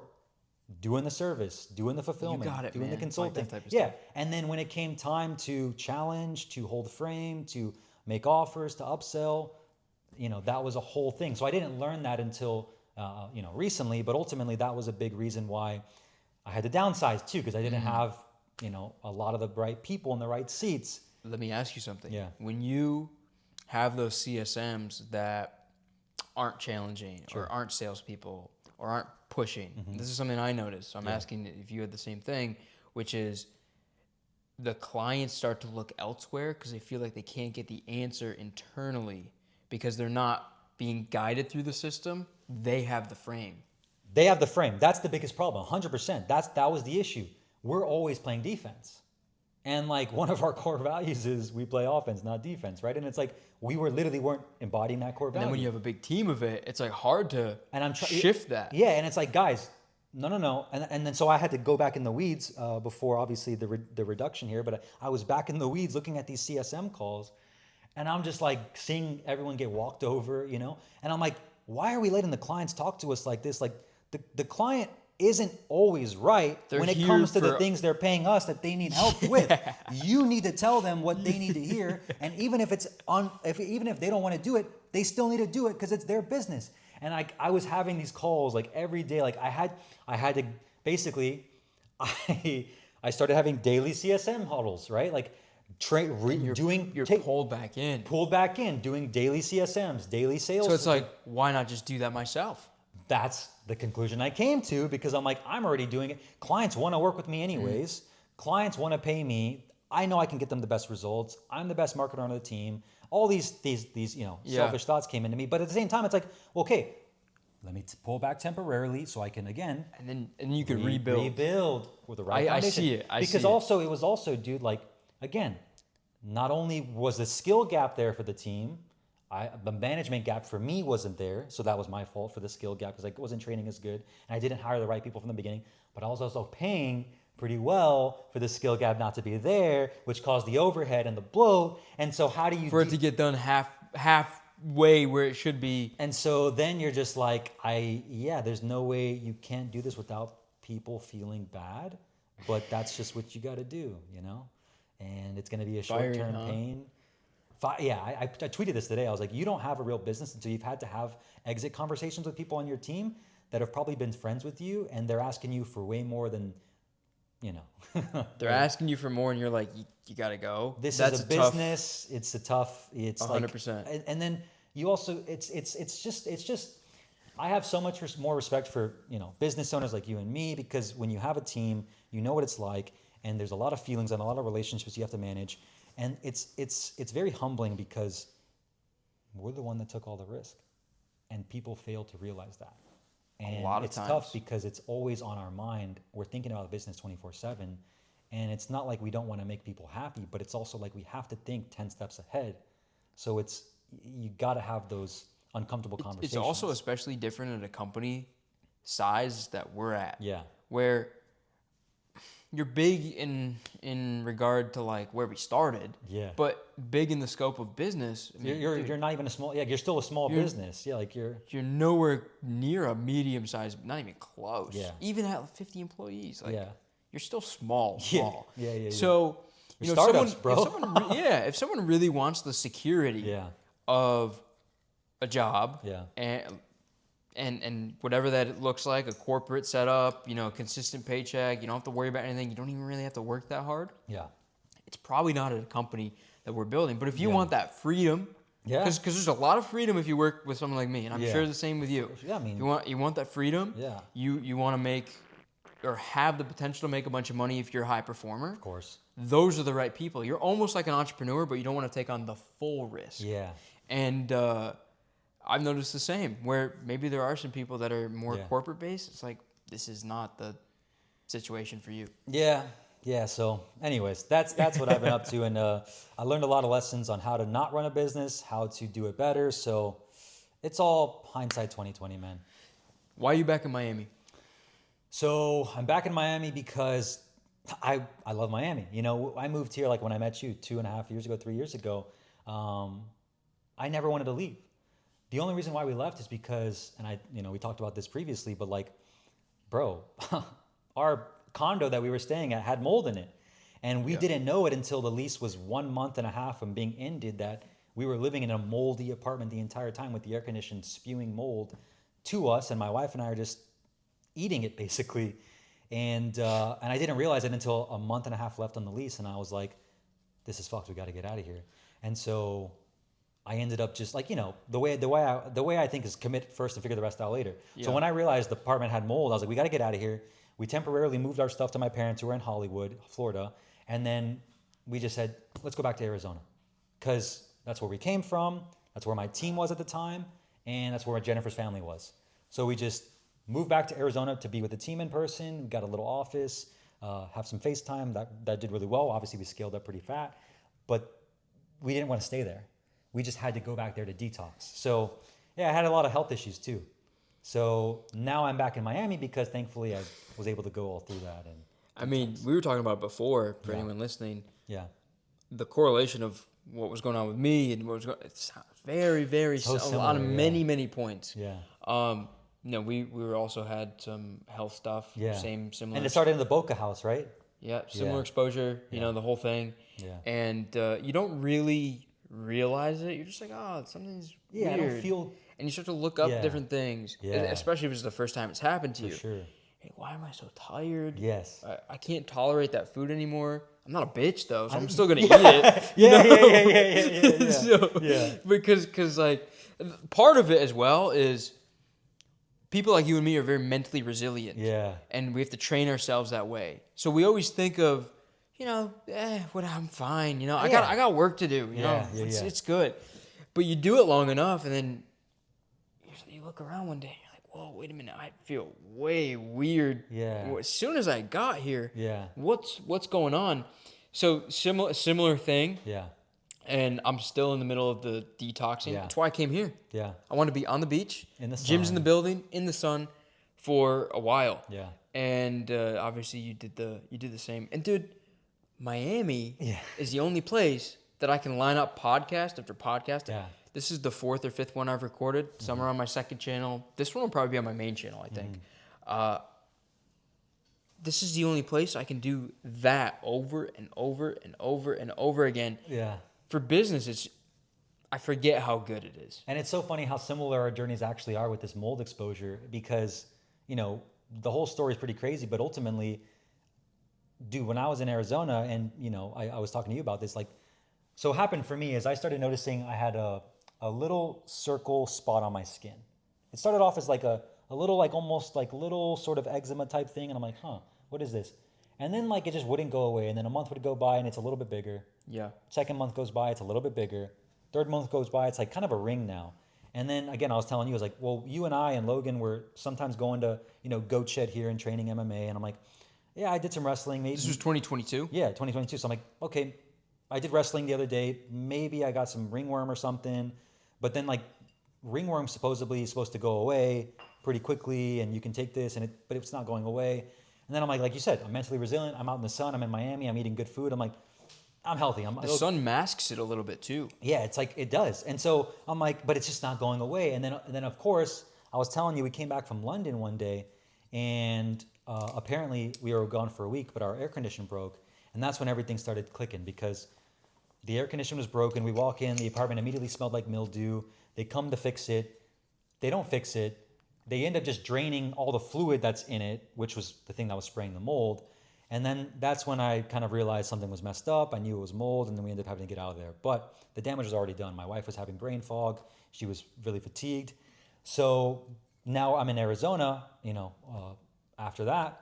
doing the service, doing the fulfillment, You got it, doing man. the consulting. Like that type of yeah. stuff. And then when it came time to challenge, to hold frame, to make offers, to upsell, that was a whole thing. So I didn't learn that until, recently, but ultimately that was a big reason why I had to downsize too, because I didn't have, a lot of the right people in the right seats. Let me ask you something. Yeah. When you have those CSMs that aren't challenging or aren't salespeople or aren't pushing, this is something I noticed. So I'm asking if you had the same thing, which is the clients start to look elsewhere because they feel like they can't get the answer internally because they're not being guided through the system. They have the frame. They have the frame. That's the biggest problem. 100%. That was the issue. We're always playing defense. And like one of our core values is we play offense, not defense, right? And it's like we weren't embodying that core value. And then when you have a big team of it, it's like hard to shift that. Yeah, and it's like, guys, no. And then so I had to go back in the weeds before obviously the reduction here, but I was back in the weeds looking at these CSM calls and I'm just like seeing everyone get walked over, and I'm like, why are we letting the clients talk to us like this? Like the client isn't always right when it comes to the things they're paying us that they need help with. You need to tell them what they need to hear, and even if even if they don't want to do it, they still need to do it because it's their business. And I was having these calls like every day. Like I had to basically, I started having daily CSM huddles, right? Like you're pulled back in, doing daily CSMs, daily sales. So it's like, why not just do that myself? That's the conclusion I came to because I'm like, I'm already doing it. Clients want to work with me anyways. Clients want to pay me. I know I can get them the best results. I'm the best marketer on the team. All these selfish thoughts came into me. But at the same time, it's like, okay, let me pull back temporarily so I can again. And then you can rebuild with the right foundation. I see it. It was also, dude, like, again, not only was the skill gap there for the team, the management gap for me wasn't there, so that was my fault for the skill gap because I wasn't training as good and I didn't hire the right people from the beginning. But I was also paying pretty well for the skill gap not to be there, which caused the overhead and the bloat. And so how do you it to get done halfway where it should be? And so then you're just like, there's no way you can't do this without people feeling bad, but that's just what you got to do, And it's going to be a short-term pain. I tweeted this today. I was like, you don't have a real business until you've had to have exit conversations with people on your team that have probably been friends with you, and they're asking you for way more than, They're asking you for more, and you're like, you got to go. That's a business. It's 100%. Like, and then you also, it's just. I have so much more respect for business owners like you and me because when you have a team, you know what it's like, and there's a lot of feelings and a lot of relationships you have to manage. And it's very humbling because we're the one that took all the risk, and people fail to realize that. And a lot of it's times. Tough because it's always on our mind. We're thinking about the business 24/7, and it's not like we don't want to make people happy, but it's also like we have to think 10 steps ahead. So you got to have those uncomfortable conversations. It's also especially different at a company size that we're at. Yeah. Where you're big in regard to like where we started, but big in the scope of business. I mean, you're not even a small, you're still a small business. Yeah, like you're nowhere near a medium sized, not even close. Yeah. Even at 50 employees, like you're still small. Yeah. So startups, if someone really wants the security of a job, and whatever that looks like, a corporate setup, consistent paycheck, you don't have to worry about anything, you don't even really have to work that hard. Yeah. It's probably not at a company that we're building. But if you want that freedom, because there's a lot of freedom if you work with someone like me, and I'm sure the same with you. Yeah, I mean, you want that freedom. Yeah. You want to make or have the potential to make a bunch of money if you're a high performer. Of course. Those are the right people. You're almost like an entrepreneur, but you don't want to take on the full risk. Yeah. And I've noticed the same, where maybe there are some people that are more corporate based. It's like, this is not the situation for you. Yeah. Yeah. So, anyways, that's what I've been up to, and I learned a lot of lessons on how to not run a business, how to do it better. So, it's all hindsight 2020, man. Why are you back in Miami? So I'm back in Miami because I love Miami. You know, I moved here like when I met you 2.5 years ago, 3 years ago. I never wanted to leave. The only reason why we left is because, and we talked about this previously, but like, bro, our condo that we were staying at had mold in it. And we didn't know it until the lease was 1.5 months from being ended that we were living in a moldy apartment the entire time with the air conditioning spewing mold to us. And my wife and I are just eating it basically. And I didn't realize it until 1.5 months left on the lease. And I was like, this is fucked. We got to get out of here. And so I ended up just like, the way I think is commit first and figure the rest out later. Yeah. So when I realized the apartment had mold, I was like, we got to get out of here. We temporarily moved our stuff to my parents who were in Hollywood, Florida. And then we just said, let's go back to Arizona. Because that's where we came from. That's where my team was at the time. And that's where Jennifer's family was. So we just moved back to Arizona to be with the team in person. We got a little office, have some FaceTime. That did really well. Obviously, we scaled up pretty fat. But we didn't want to stay there. We just had to go back there to detox. So, yeah, I had a lot of health issues too. So now I'm back in Miami because thankfully I was able to go all through that. And I mean, we were talking about before, for anyone listening. Yeah. The correlation of what was going on with me and what was going, it's very, very similar on many points. Yeah. We were also had some health stuff. Yeah. Similar. And it started in the Boca house, right? Yeah. Similar exposure. You know, the whole thing. Yeah. And you don't really realize it. You're just like, oh, something's weird. I don't feel. And you start to look up different things. Yeah. Especially if it's the first time it's happened to you. For sure. Hey, why am I so tired? Yes. I can't tolerate that food anymore. I'm not a bitch though, so I'm still gonna eat it. Yeah. Because like part of it as well is people like you and me are very mentally resilient. Yeah. And we have to train ourselves that way. So we always think of, I'm fine. I got work to do. It's good. But you do it long enough, and then you look around one day. Whoa, wait a minute, I feel way weird. Yeah. As soon as I got here, yeah. What's going on? So similar thing. Yeah. And I'm still in the middle of the detoxing. Yeah. That's why I came here. Yeah. I want to be on the beach, in the sun. Gym's in the building, in the sun for a while. Yeah. And obviously you did the same. And dude, Miami is the only place that I can line up podcast after podcast. Yeah. This is the 4th or 5th one I've recorded. Some are on my second channel. This one will probably be on my main channel, I think. This is the only place I can do that over and over and over and over again. Yeah. For business, I forget how good it is. And it's so funny how similar our journeys actually are with this mold exposure because, the whole story is pretty crazy, but ultimately, dude, when I was in Arizona and, I was talking to you about this, like, so what happened for me is I started noticing I had a little circle spot on my skin. It started off as like a little, like almost like little sort of eczema type thing. And I'm like, what is this? And then like it just wouldn't go away. And then a month would go by and it's a little bit bigger. Yeah. Second month goes by, it's a little bit bigger. Third month goes by, it's like kind of a ring now. And then again, I was telling you, I was like, well, you and I and Logan were sometimes going to, Goat Shed here and training MMA. And I'm like, yeah, I did some wrestling. Maybe. This was 2022? Yeah, 2022. So I'm like, okay, I did wrestling the other day. Maybe I got some ringworm or something. But then like ringworm supposedly is supposed to go away pretty quickly and you can take this but it's not going away. And then I'm like you said, I'm mentally resilient. I'm out in the sun. I'm in Miami. I'm eating good food. I'm like, I'm healthy. The sun masks it a little bit too. Yeah, it's like it does. And so I'm like, but it's just not going away. And then of course, I was telling you, we came back from London one day and apparently we were gone for a week, but our air conditioner broke. And that's when everything started clicking because the air conditioner was broken. We walk in, the apartment immediately smelled like mildew. They come to fix it. They don't fix it. They end up just draining all the fluid that's in it, which was the thing that was spraying the mold. And then that's when I kind of realized something was messed up. I knew it was mold, and then we ended up having to get out of there. But the damage was already done. My wife was having brain fog. She was really fatigued. So now I'm in Arizona, after that.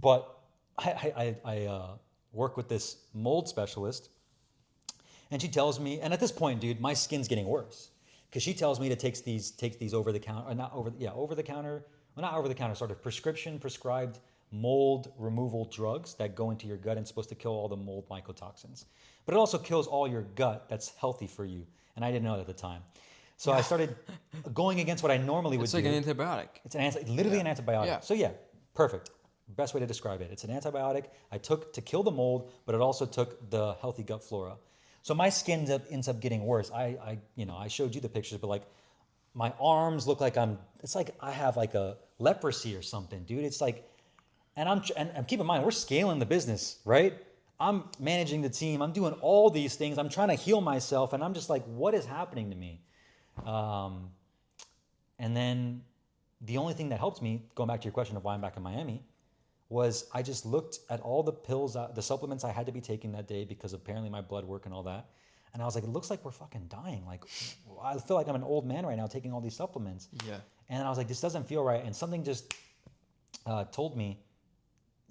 But I work with this mold specialist, and she tells me, and at this point, dude, my skin's getting worse. Because she tells me to take these over the counter, sort of prescribed mold removal drugs that go into your gut and it's supposed to kill all the mold mycotoxins. But it also kills all your gut that's healthy for you. And I didn't know that at the time. So I started going against what I normally would do. It's like an antibiotic. It's literally an antibiotic. Yeah. So yeah, perfect. Best way to describe it. It's an antibiotic I took to kill the mold, but it also took the healthy gut flora. So my skin ends up getting worse. I showed you the pictures, but like my arms look like it's like I have like a leprosy or something, dude. It's like, and keep in mind, we're scaling the business, right? I'm managing the team. I'm doing all these things. I'm trying to heal myself. And I'm just like, what is happening to me? And then the only thing that helped me, going back to your question of why I'm back in Miami, was I just looked at all the pills, the supplements I had to be taking that day because apparently my blood work and all that. And I was like, it looks like we're fucking dying. Like, I feel like I'm an old man right now taking all these supplements. Yeah. And I was like, this doesn't feel right. And something just told me,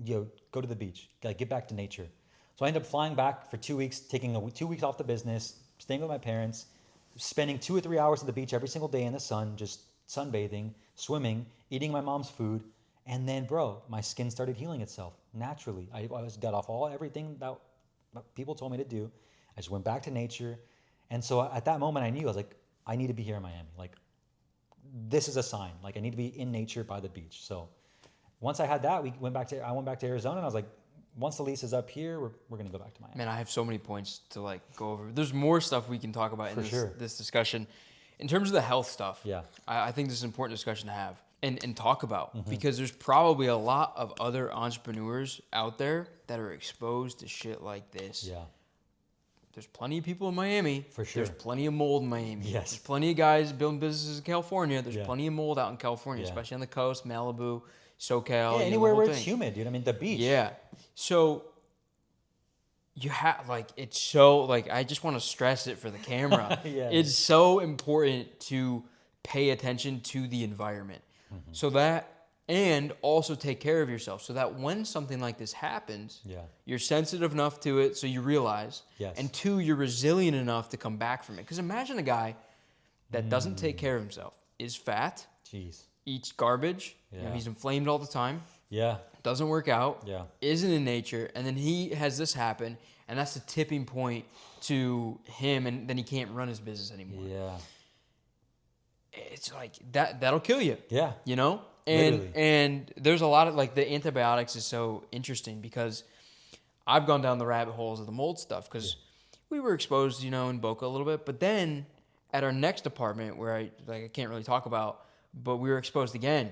go to the beach, like get back to nature. So I ended up flying back for 2 weeks, taking 2 weeks off the business, staying with my parents, spending 2 or 3 hours at the beach every single day in the sun, just sunbathing, swimming, eating my mom's food. And then, bro, my skin started healing itself naturally. I got off everything that people told me to do. I just went back to nature. And so at that moment, I knew, I was like, I need to be here in Miami. Like, this is a sign. Like, I need to be in nature by the beach. So once I had that, I went back to Arizona, and I was like, once the lease is up here, we're going to go back to Miami. Man, I have so many points to like go over. There's more stuff we can talk about in this discussion. In terms of the health stuff, yeah, I think this is an important discussion to have and talk about because there's probably a lot of other entrepreneurs out there that are exposed to shit like this. Yeah. There's plenty of people in Miami. For sure. There's plenty of mold in Miami. Yes. There's plenty of guys building businesses in California. There's Yeah. plenty of mold out in California, Yeah. especially on the coast, Malibu, SoCal. Yeah, anywhere where it's humid, dude. I mean, the beach. Yeah. So you have it's so I just want to stress it for the camera. Yeah. It's so important to pay attention to the environment. So that and also take care of yourself so that when something like this happens, you're sensitive enough to it so you realize. Yes. And two, you're resilient enough to come back from it. Because imagine a guy that doesn't take care of himself, is fat, eats garbage, he's inflamed all the time. Yeah. Doesn't work out, isn't in nature, and then he has this happen, and that's the tipping point to him, and then he can't run his business anymore. Yeah. It's like that'll kill you. Yeah. You know? Literally. And there's a lot of the antibiotics is so interesting because I've gone down the rabbit holes of the mold stuff because we were exposed, in Boca a little bit, but then at our next apartment where I can't really talk about, but we were exposed again.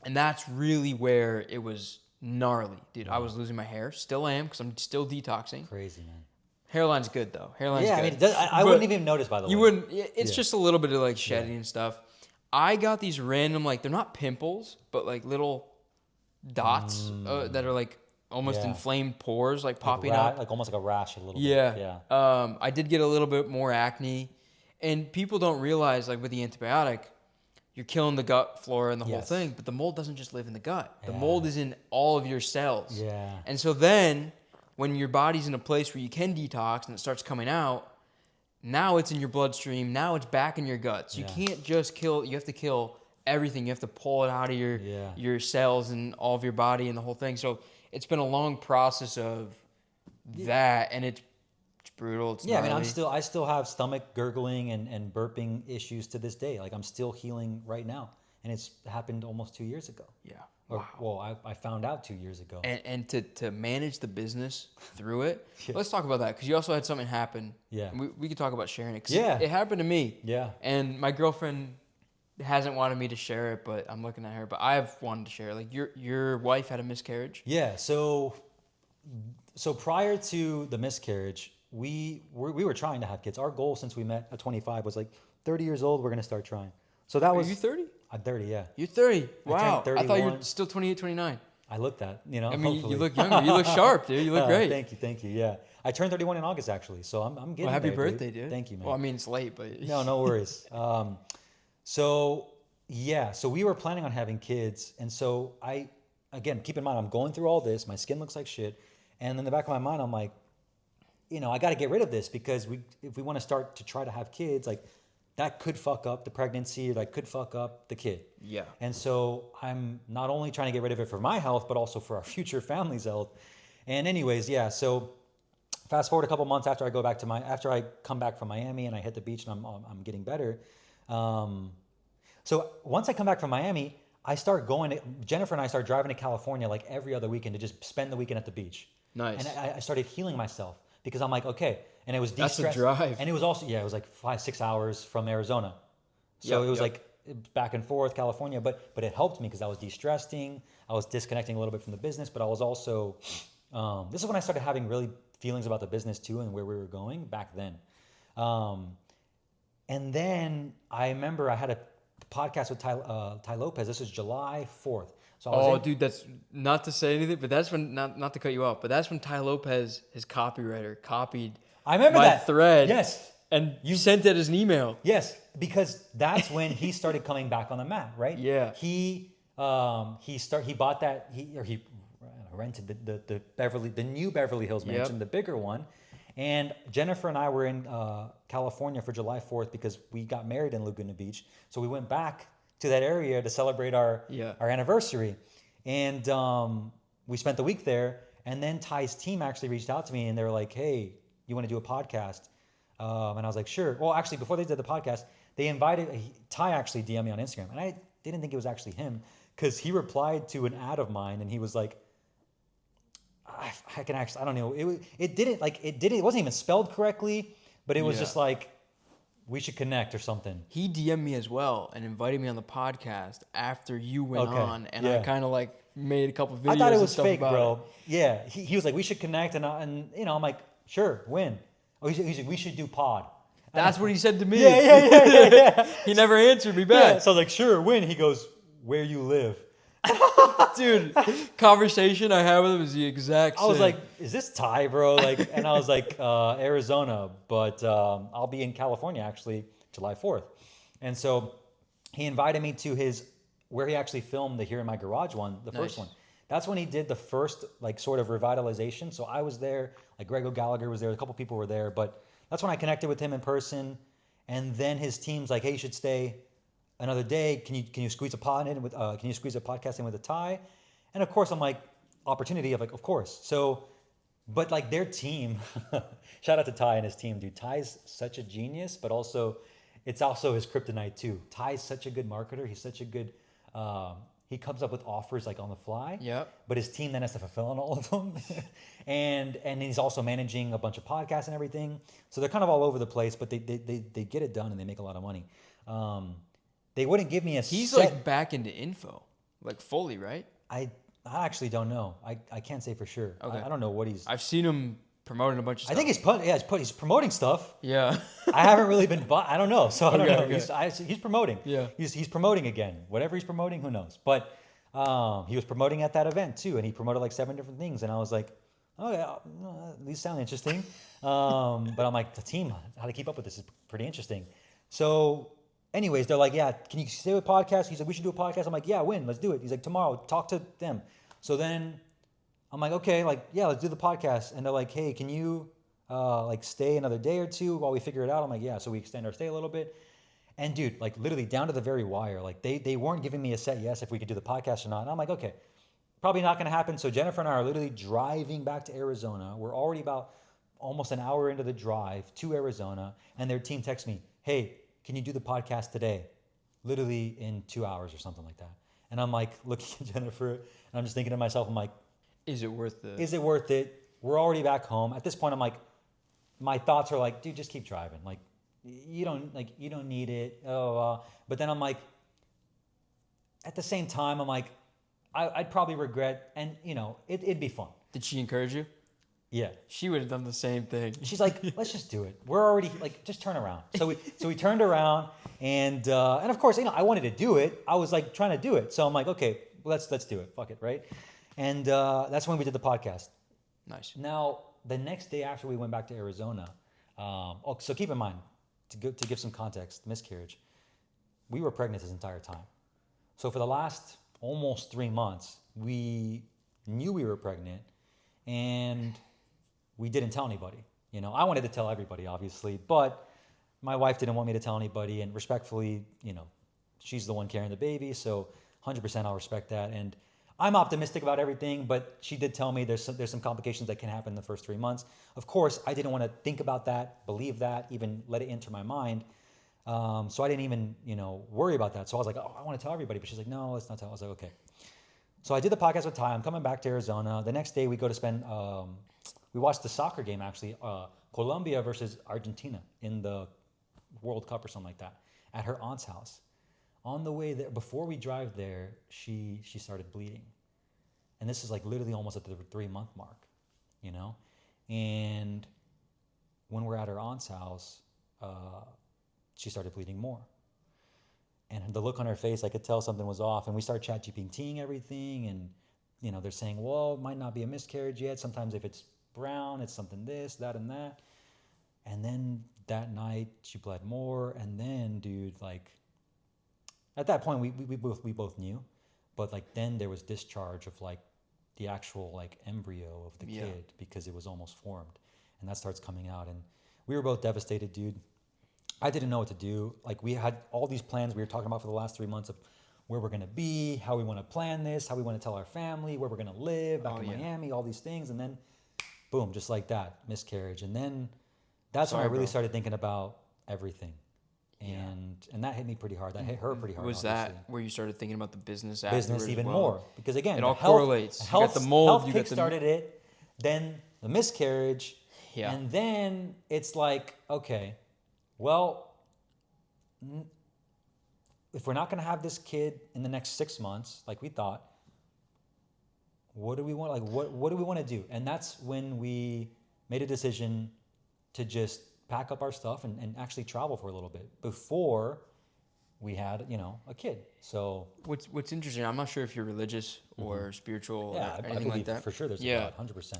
And that's really where it was gnarly, dude. I was losing my hair, still am because I'm still detoxing. Crazy, man. Hairline's good though. Hairline's good. I mean, I wouldn't even notice, by the way. You wouldn't. It's just a little bit of shedding and stuff. I got these random they're not pimples, but little dots that are almost inflamed pores popping up, almost like a rash a little bit. Yeah. I did get a little bit more acne, and people don't realize with the antibiotic, you're killing the gut flora and the whole thing, but the mold doesn't just live in the gut. The mold is in all of your cells. Yeah. And so then when your body's in a place where you can detox and it starts coming out, now it's in your bloodstream. Now it's back in your guts. You can't just kill. You have to kill everything. You have to pull it out of your cells and all of your body and the whole thing. So it's been a long process of that, and it's brutal. It's gnarly. I mean, I still have stomach gurgling and burping issues to this day. I'm still healing right now, and it's happened almost 2 years ago. Yeah. Wow. Well, I found out 2 years ago. And to manage the business through it, let's talk about that because you also had something happen. Yeah. We could talk about sharing it. Yeah. It happened to me. Yeah. And my girlfriend hasn't wanted me to share it, but I'm looking at her. But I've wanted to share it. Your wife had a miscarriage. Yeah. So prior to the miscarriage, we were trying to have kids. Our goal since we met at 25 was 30 years old, we're going to start trying. So that was... Are you 30? I'm 30, yeah. You're 30. Wow. I thought you were 31. still 28, 29. I looked that, I mean, hopefully. you look younger. You look sharp, dude. You look great. Thank you, yeah. I turned 31 in August, actually, so I'm getting happy there, birthday, dude. Thank you, man. Well, I mean, it's late, but... No worries. So we were planning on having kids, and so again, keep in mind, I'm going through all this, my skin looks like shit, and in the back of my mind, I'm like, I got to get rid of this because if we want to start to try to have kids, that could fuck up the pregnancy, that could fuck up the kid. Yeah. And so I'm not only trying to get rid of it for my health, but also for our future family's health. And anyways, yeah, so fast forward a couple months after I come back from Miami and I hit the beach and I'm getting better. So once I come back from Miami, Jennifer and I start driving to California like every other weekend to just spend the weekend at the beach. Nice. And I started healing myself because I'm like, okay. And it was That's de-stress. a drive. And it was also, it was like 5-6 hours from Arizona. So it was like back and forth, California. But it helped me because I was de-stressing. I was disconnecting a little bit from the business. But I was also, this is when I started having really feelings about the business too and where we were going back then. And then I remember I had a podcast with Ty Lopez. This was July 4th. So dude, that's not to say anything, but that's when, not to cut you off, but that's when Ty Lopez, his copywriter, copied I remember my that thread. Yes. And you sent it as an email. Yes, because that's when he started coming back on the map, right? Yeah. He bought that he rented the new Beverly Hills mansion, the bigger one. And Jennifer and I were in California for July 4th because we got married in Laguna Beach. So we went back to that area to celebrate our anniversary. And we spent the week there. And then Ty's team actually reached out to me and they were like, hey, you want to do a podcast? And I was like, sure. Well, actually, before they did the podcast, Ty actually DM'd me on Instagram. And I didn't think it was actually him because he replied to an ad of mine and he was like, I don't know. It wasn't even spelled correctly, but it was just like, we should connect or something. He DM'd me as well and invited me on the podcast after you went on. And I kind of like made a couple videos. I thought it was fake, bro. Yeah. He was like, we should connect. And I'm like, sure, when? Oh, he said, we should do pod. That's what he said to me. Yeah. He never answered me back. Yeah, so I was like, sure, when? He goes, where you live. Dude, conversation I had with him is the exact same. I was like, is this Ty, bro? And I was like, Arizona, but I'll be in California actually July 4th. And so he invited me to where he actually filmed the Here in My Garage one, the first one. That's when he did the first sort of revitalization. So I was there, Greg O'Gallagher was there, a couple people were there, but that's when I connected with him in person. And then his team's like, hey, you should stay another day. Can you squeeze a podcast in with a Ty? And of course I'm like, opportunity of course. So, but their team, shout out to Ty and his team, dude. Ty's such a genius, but it's also his kryptonite too. Ty's such a good marketer. He's such a good, he comes up with offers on the fly. Yep. But his team then has to fulfill on all of them. and he's also managing a bunch of podcasts and everything. So they're kind of all over the place, but they get it done and they make a lot of money. They wouldn't give me He's back into info, fully, right? I actually don't know. I can't say for sure. Okay. I don't know what he's. I've seen him promoting a bunch of stuff. I think he's promoting stuff. Yeah. I haven't really been. I don't know. So I don't know. Okay. He's promoting. Yeah. He's promoting again. Whatever he's promoting, who knows? But he was promoting at that event too, and he promoted 7 different things, and I was like, oh yeah, these sound interesting. But I'm like, the team, how to keep up with this is pretty interesting. So. Anyways, they're like, yeah, can you stay with podcasts? He's like, we should do a podcast. I'm like, yeah, when? Let's do it. He's like, tomorrow, talk to them. So then I'm like, okay, yeah, let's do the podcast. And they're like, hey, can you stay another day or two while we figure it out? I'm like, yeah. So we extend our stay a little bit. And dude, literally down to the very wire, they weren't giving me a set yes if we could do the podcast or not. And I'm like, okay, probably not going to happen. So Jennifer and I are literally driving back to Arizona. We're already about almost an hour into the drive to Arizona. And their team texts me, hey, can you do the podcast today? Literally in 2 hours or something like that. And I'm like looking at Jennifer and I'm just thinking to myself, I'm like, is it worth it? Is it worth it? We're already back home. At this point, I'm like, my thoughts are like, dude, just keep driving. You don't need it. But then I'm like, at the same time, I'm like, I'd probably regret, and it'd be fun. Did she encourage you? Yeah. She would have done the same thing. She's like, let's just do it. We're already just turn around. So we turned around and of course, I wanted to do it. I was trying to do it. So I'm like, okay, let's do it. Fuck it. Right. And that's when we did the podcast. Nice. Now, the next day after we went back to Arizona, so keep in mind, to give some context, miscarriage, we were pregnant this entire time. So for the last almost 3 months, we knew we were pregnant and we didn't tell anybody. I wanted to tell everybody, obviously, but my wife didn't want me to tell anybody, and respectfully, you know, she's the one carrying the baby, so 100% I'll respect that. And I'm optimistic about everything, but she did tell me there's some complications that can happen in the first 3 months. Of course, I didn't want to think about that, believe that, even let it enter my mind. So I didn't even, you know, worry about that. So I was like, oh, I want to tell everybody. But she's like, no, let's not tell. I was like, okay. So I did the podcast with Ty. I'm coming back to Arizona. The next day we go to spend, we watched the soccer game actually, Colombia versus Argentina in the World Cup or something like that at her aunt's house. On the way there, before we drive there, she started bleeding. And this is like literally almost at the 3-month mark, you know? And when we're at her aunt's house, she started bleeding more. And the look on her face, I could tell something was off. And we start chat GPTing everything. And, you know, they're saying, well, it might not be a miscarriage yet. Sometimes if it's brown, it's something this, that, and that. And then that night, she bled more. And then, dude, like, at that point, we both knew. But, like, then there was discharge of, like, the actual, like, embryo of the kid because it was almost formed. And that starts coming out. And we were both devastated, dude. I didn't know what to do. Like, we had all these plans we were talking about for the last 3 months of where we're going to be, how we want to plan this, how we want to tell our family, where we're going to live, back in Miami, all these things. And then, boom, just like that, miscarriage. And then that's when I really started thinking about everything. And that hit me pretty hard. That hit her pretty hard. Was obviously. that where you started thinking about the business Even more. Because again, it all correlates. The health, you got the mold, health kick-started it, then the miscarriage, and then it's like, okay, well, if we're not going to have this kid in the next 6 months, like we thought, what do we want? Like, what do we want to do? And that's when we made a decision to just pack up our stuff and actually travel for a little bit before we had, you know, a kid. So what's interesting, I'm not sure if you're religious or spiritual or anything like that. For sure there's a God, 100%.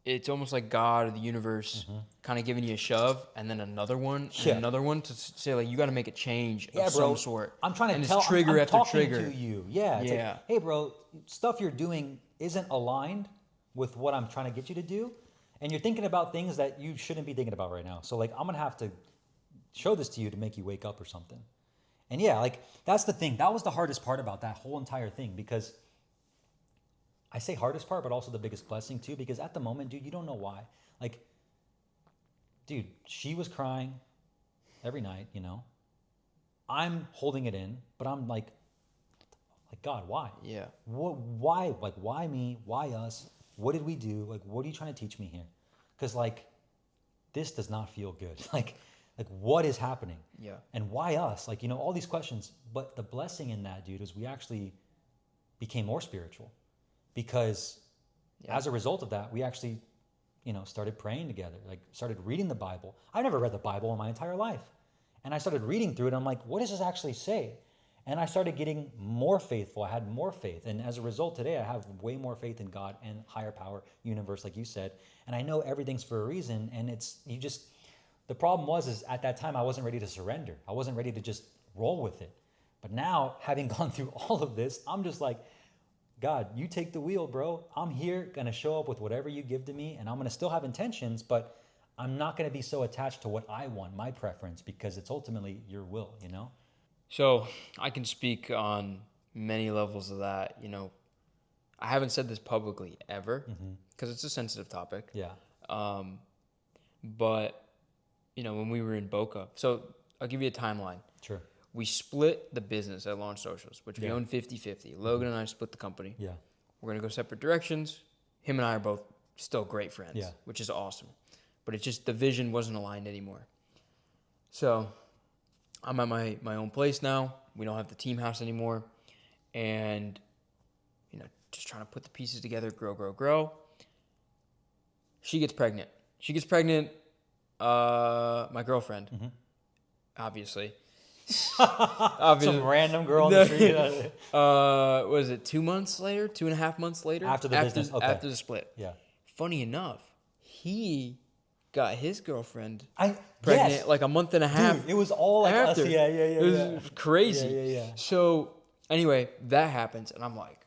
It's almost like God or the universe kind of giving you a shove and then another one and another one to say, like, you got to make a change of some sort. I'm trying to and tell it's trigger I'm after talking trigger to you. Yeah. It's like, hey, bro, stuff you're doing isn't aligned with what I'm trying to get you to do. And you're thinking about things that you shouldn't be thinking about right now. So, like, I'm going to have to show this to you to make you wake up or something. And yeah, like, that's the thing. That was the hardest part about that whole entire thing, because I say hardest part, but also the biggest blessing too, because at the moment, dude, you don't know why. Like, dude, she was crying every night, you know. I'm holding it in, but I'm like, God, why? Yeah. Why? Like, why me? Why us? What did we do? Like, what are you trying to teach me here? Because, like, this does not feel good. Like, what is happening? Yeah. And why us? Like, you know, all these questions. But the blessing in that, dude, is we actually became more spiritual. Because as a result of that, we actually, you know, started praying together, like started reading the Bible. I've never read the Bible in my entire life. And I started reading through it. And I'm like, what does this actually say? And I started getting more faithful. I had more faith. And as a result, today, I have way more faith in God and higher power, universe, like you said. And I know everything's for a reason. And the problem is at that time, I wasn't ready to surrender. I wasn't ready to just roll with it. But now, having gone through all of this, I'm just like, God, you take the wheel, bro. I'm here, going to show up with whatever you give to me, and I'm going to still have intentions, but I'm not going to be so attached to what I want, my preference, because it's ultimately your will, you know? So I can speak on many levels of that. You know, I haven't said this publicly ever because it's a sensitive topic. Yeah. But, you know, when we were in Boca, so I'll give you a timeline. Sure. We split the business at Launch Socials, which we own 50-50. Logan and I split the company. Yeah. We're going to go separate directions. Him and I are both still great friends, which is awesome. But it's just the vision wasn't aligned anymore. So I'm at my own place now. We don't have the team house anymore. And, you know, just trying to put the pieces together, grow. She gets pregnant. My girlfriend, obviously. Some random girl on the street. Was it 2 months later, 2.5 months later? After the business, okay. After the split. Yeah. Funny enough, he got his girlfriend pregnant yes. like a month and a half. Dude, it was all like after. us. Yeah. It was crazy. Yeah. So anyway, that happens, and I'm like,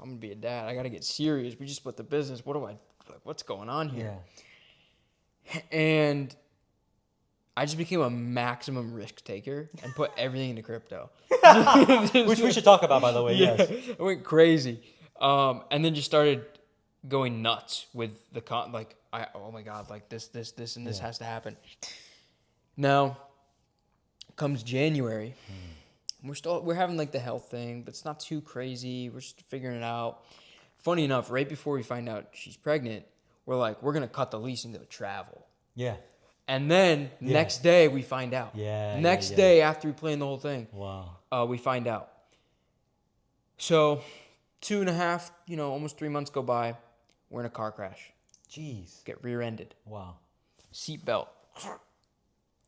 I'm gonna be a dad. I gotta get serious. We just split the business. What's going on here? Yeah. And I just became a maximum risk taker and put everything into crypto. Which we should talk about, by the way. Yeah, Yes. I went crazy. And then just started going nuts with the oh my God, like this, and this has to happen. Now, comes January, we're having like the health thing, but it's not too crazy. We're just figuring it out. Funny enough, right before we find out she's pregnant, we're like, we're going to cut the lease and go travel. Yeah. And then next day we find out. Yeah. Next day after we plan the whole thing. Wow. We find out. So 2.5, almost 3 months go by. We're in a car crash. Jeez. Get rear-ended. Wow. Seatbelt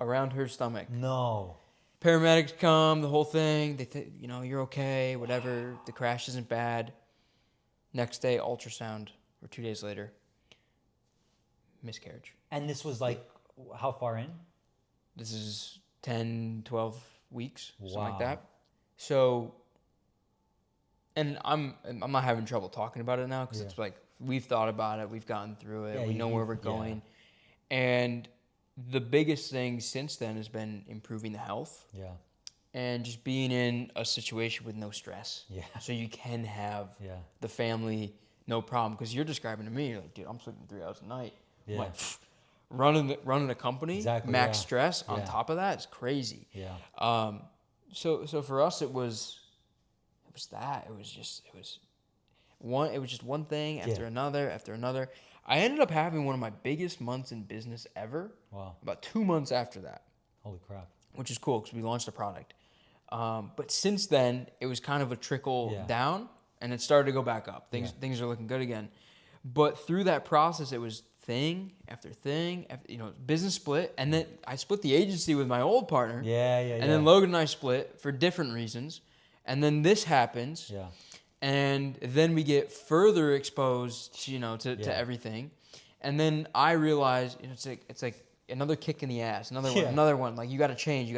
around her stomach. No. Paramedics come, the whole thing. They think, you're okay, whatever. The crash isn't bad. Next day, ultrasound, or 2 days later, miscarriage. And this was like, how far in? This is 10, 12 weeks, something like Wow. that. So, and I'm not having trouble talking about it now because it's like we've thought about it, we've gotten through it, we know where we're going. And the biggest thing since then has been improving the health. Yeah. And just being in a situation with no stress. Yeah. So you can have the family, no problem. Because you're describing to me, you're like, dude, I'm sleeping 3 hours a night. Yeah. I'm like, running a company, max stress on top of that is crazy. Yeah. So for us, it was that. It was just one thing after another. I ended up having one of my biggest months in business ever. Wow. About 2 months after that. Holy crap. Which is cool because we launched a product. But since then, it was kind of a trickle down, and it started to go back up. Things are looking good again. But through that process, it was thing after thing, business split, and then I split the agency with my old partner. And then Logan and I split for different reasons, and then this happens. Yeah. And then we get further exposed, to everything, and then I realize it's like another kick in the ass, another one. Like you got to change.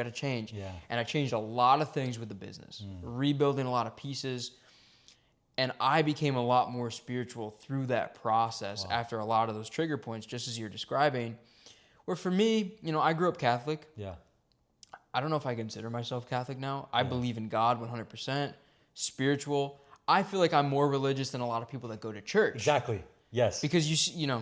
Yeah. And I changed a lot of things with the business, rebuilding a lot of pieces, and I became a lot more spiritual through that process after a lot of those trigger points, just as you're describing. Where for me, I grew up Catholic. Yeah. I don't know if I consider myself Catholic now. I believe in God 100%, spiritual. I feel like I'm more religious than a lot of people that go to church. Exactly. Yes. Because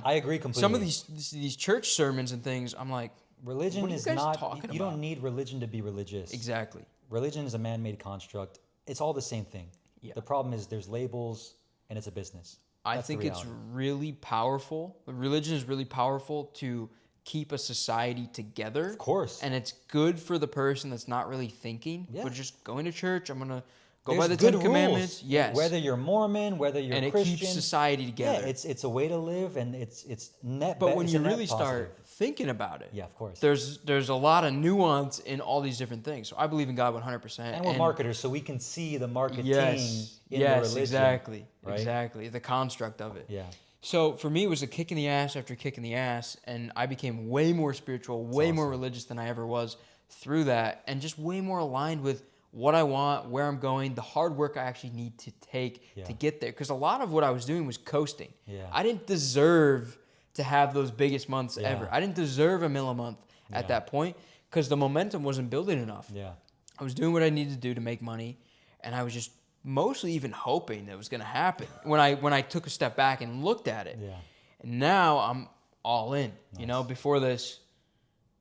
I agree completely. Some of these church sermons and things, I'm like, religion what are you is guys not. talking You about? don't need religion to be religious. Exactly. Religion is a man-made construct. It's all the same thing. Yeah. The problem is there's labels and it's a business. I think it's really powerful. Religion is really powerful to keep a society together. Of course. And it's good for the person that's not really thinking, but just going to church. I'm gonna go There's by the good Ten Commandments. rules. Yes. Whether you're Mormon, whether you're and Christian, it keeps society together. Yeah, it's a way to live, and it's net. But when it's you a net really positive. start thinking about it, yeah, of course, there's a lot of nuance in all these different things. So I believe in God 100%. And we're marketers, so we can see the marketing yes, in the religion. exactly, right? exactly, the construct of it. Yeah. So for me, it was a kick in the ass after kick in the ass, and I became way more spiritual, way more religious than I ever was through that, and just way more aligned with what I want, where I'm going, the hard work I actually need to take to get there. Because a lot of what I was doing was coasting. Yeah. I didn't deserve to have those biggest months ever. I didn't deserve $1 million a month at that point because the momentum wasn't building enough. Yeah. I was doing what I needed to do to make money, and I was just mostly even hoping that it was going to happen when I took a step back and looked at it. Yeah. And now I'm all in. Nice. Before this,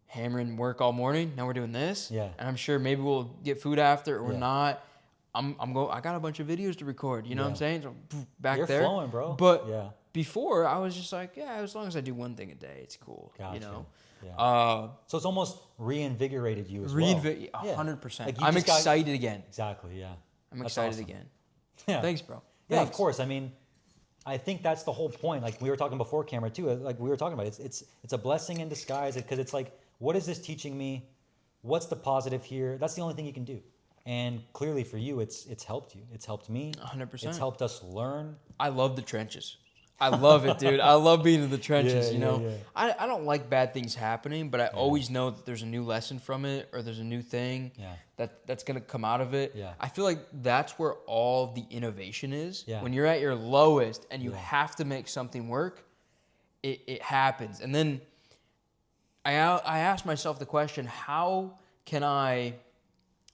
hammering work all morning. Now we're doing this. Yeah. And I'm sure maybe we'll get food after or not. I got a bunch of videos to record. You know what I'm saying? So back You're there. You're flowing, bro. But before I was just like, as long as I do one thing a day, it's cool. Gotcha. Yeah. So it's almost reinvigorated you as well. 100%. Like I'm excited again. Exactly. Yeah. I'm excited again. Yeah. Thanks, bro. Yeah, Thanks. of course. I mean, I think that's the whole point. Like we were talking before camera too. Like we were talking about, it's a blessing in disguise because it's like, what is this teaching me? What's the positive here? That's the only thing you can do. And clearly for you, it's helped you. It's helped me. 100%. It's helped us learn. I love the trenches. I love it, dude. I love being in the trenches, Yeah. I don't like bad things happening, but I always know that there's a new lesson from it or there's a new thing that's going to come out of it. Yeah. I feel like that's where all the innovation is. Yeah. When you're at your lowest and you have to make something work, it happens. And then I asked myself the question, how can I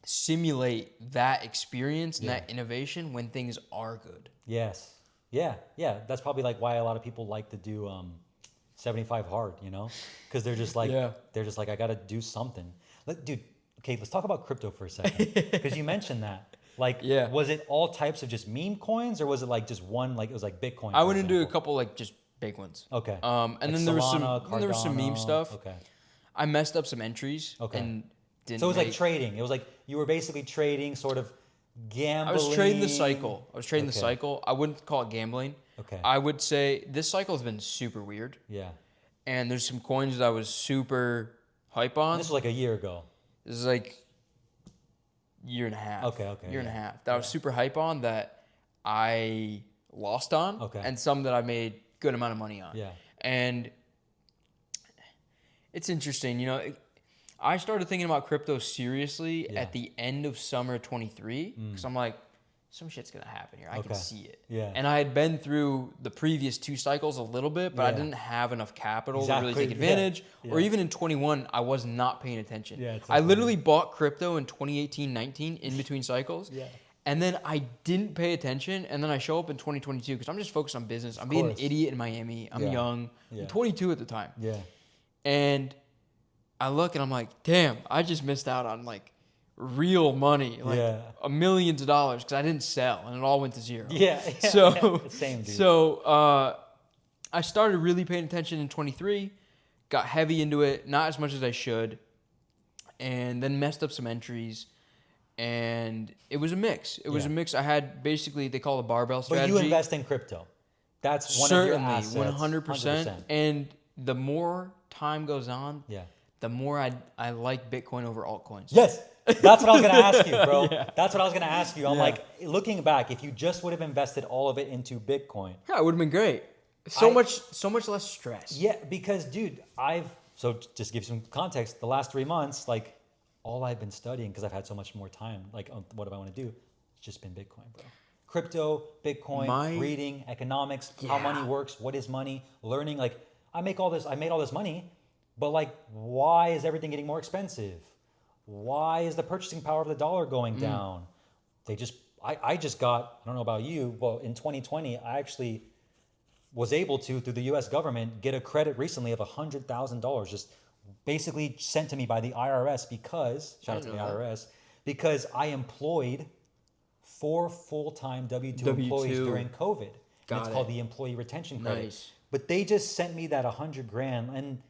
simulate that experience and that innovation when things are good? Yes. Yeah. That's probably like why a lot of people like to do 75 hard, you know, because they're just like, I got to do something. Dude, okay, let's talk about crypto for a second, because you mentioned that. Like, was it all types of just meme coins, or was it like just one, like it was like Bitcoin? I went into a couple like just big ones. Okay. And like then there was some meme Cardano. stuff. Okay. I messed up some entries. Okay. And didn't. So it was like trading. It was like you were basically trading, sort of gambling. I was trading the cycle. I wouldn't call it gambling. Okay. I would say this cycle has been super weird. Yeah. And there's some coins that I was super hype on. This was like a year ago. This is like year and a half. Okay. Year and a half. That I was super hype on that I lost on. Okay. And some that I made good amount of money on. Yeah. And it's interesting, you know, I started thinking about crypto seriously at the end of summer 23 because I'm like, some shit's going to happen here. I can see it. Yeah. And I had been through the previous 2 cycles a little bit, but I didn't have enough capital to really take advantage. Or even in 21, I was not paying attention. Yeah, I literally bought crypto in 2018-19 in between cycles. Yeah. And then I didn't pay attention, and then I show up in 2022 because I'm just focused on business. I'm being an idiot in Miami. I'm young. I'm 22 at the time. Yeah. And I look and I'm like, damn, I just missed out on like real money, like millions of dollars because I didn't sell and it all went to zero. Yeah. So same, dude. So I started really paying attention in 23, got heavy into it, not as much as I should, and then messed up some entries. And it was a mix. It was a mix. I had basically, they call it a barbell strategy. But you invest in crypto. That's one of your assets. Certainly, 100%. And the more time goes on, the more I like Bitcoin over altcoins. Yes. That's what I was going to ask you, bro. That's what I was going to ask you. I'm like, looking back, if you just would have invested all of it into Bitcoin. Yeah, it would have been great. So much less stress. Yeah, because, dude, so just to give some context, the last 3 months, like, all I've been studying, because I've had so much more time, like, what do I want to do? It's just been Bitcoin, bro. Crypto, Bitcoin, reading, economics, how money works, what is money, learning. Like, I made all this money, but like, why is everything getting more expensive? Why is the purchasing power of the dollar going down? I just got, I don't know about you, but in 2020, I actually was able to, through the US government, get a credit recently of $100,000 just basically sent to me by the IRS because, shout out to the IRS, because I employed 4 full-time W-2 employees during COVID. It's called the Employee Retention Credit. Nice. But they just sent me that $100,000, and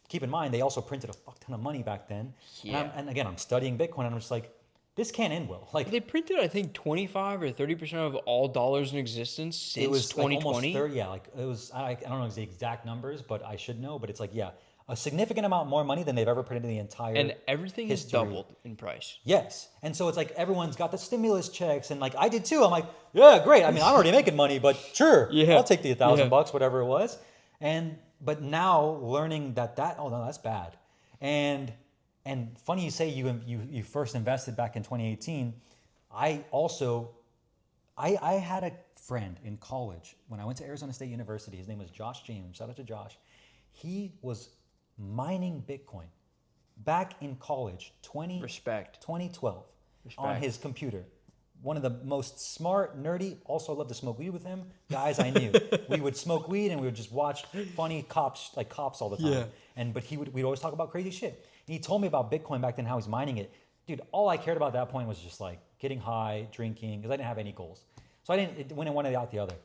keep in mind, they also printed a fuck ton of money back then. Yeah. And again, I'm studying Bitcoin, and I'm just like, this can't end well. Like, they printed, I think, 25 or 30% of all dollars in existence since it was 2020. Like almost 30, yeah, like it was. I don't know the exact numbers, but I should know. But it's like, yeah, a significant amount more money than they've ever printed in the entire and everything history. is doubled in price. Yes, and so it's like everyone's got the stimulus checks, and like I did too. I'm like, yeah, great. I mean, I'm already making money, but sure, I'll take the $1,000, whatever it was. But now learning that oh no, that's bad. And funny you say you first invested back in 2018. I had a friend in college when I went to Arizona State University. His name was Josh James. Shout out to Josh. He was mining Bitcoin back in college, 2012, on his computer. One of the most smart, nerdy, also I love to smoke weed with him, guys I knew. We would smoke weed and we would just watch funny cops all the time. Yeah. But we'd always talk about crazy shit. And he told me about Bitcoin back then, how he's mining it. Dude, all I cared about at that point was just like getting high, drinking, because I didn't have any goals. So it went in one out the other.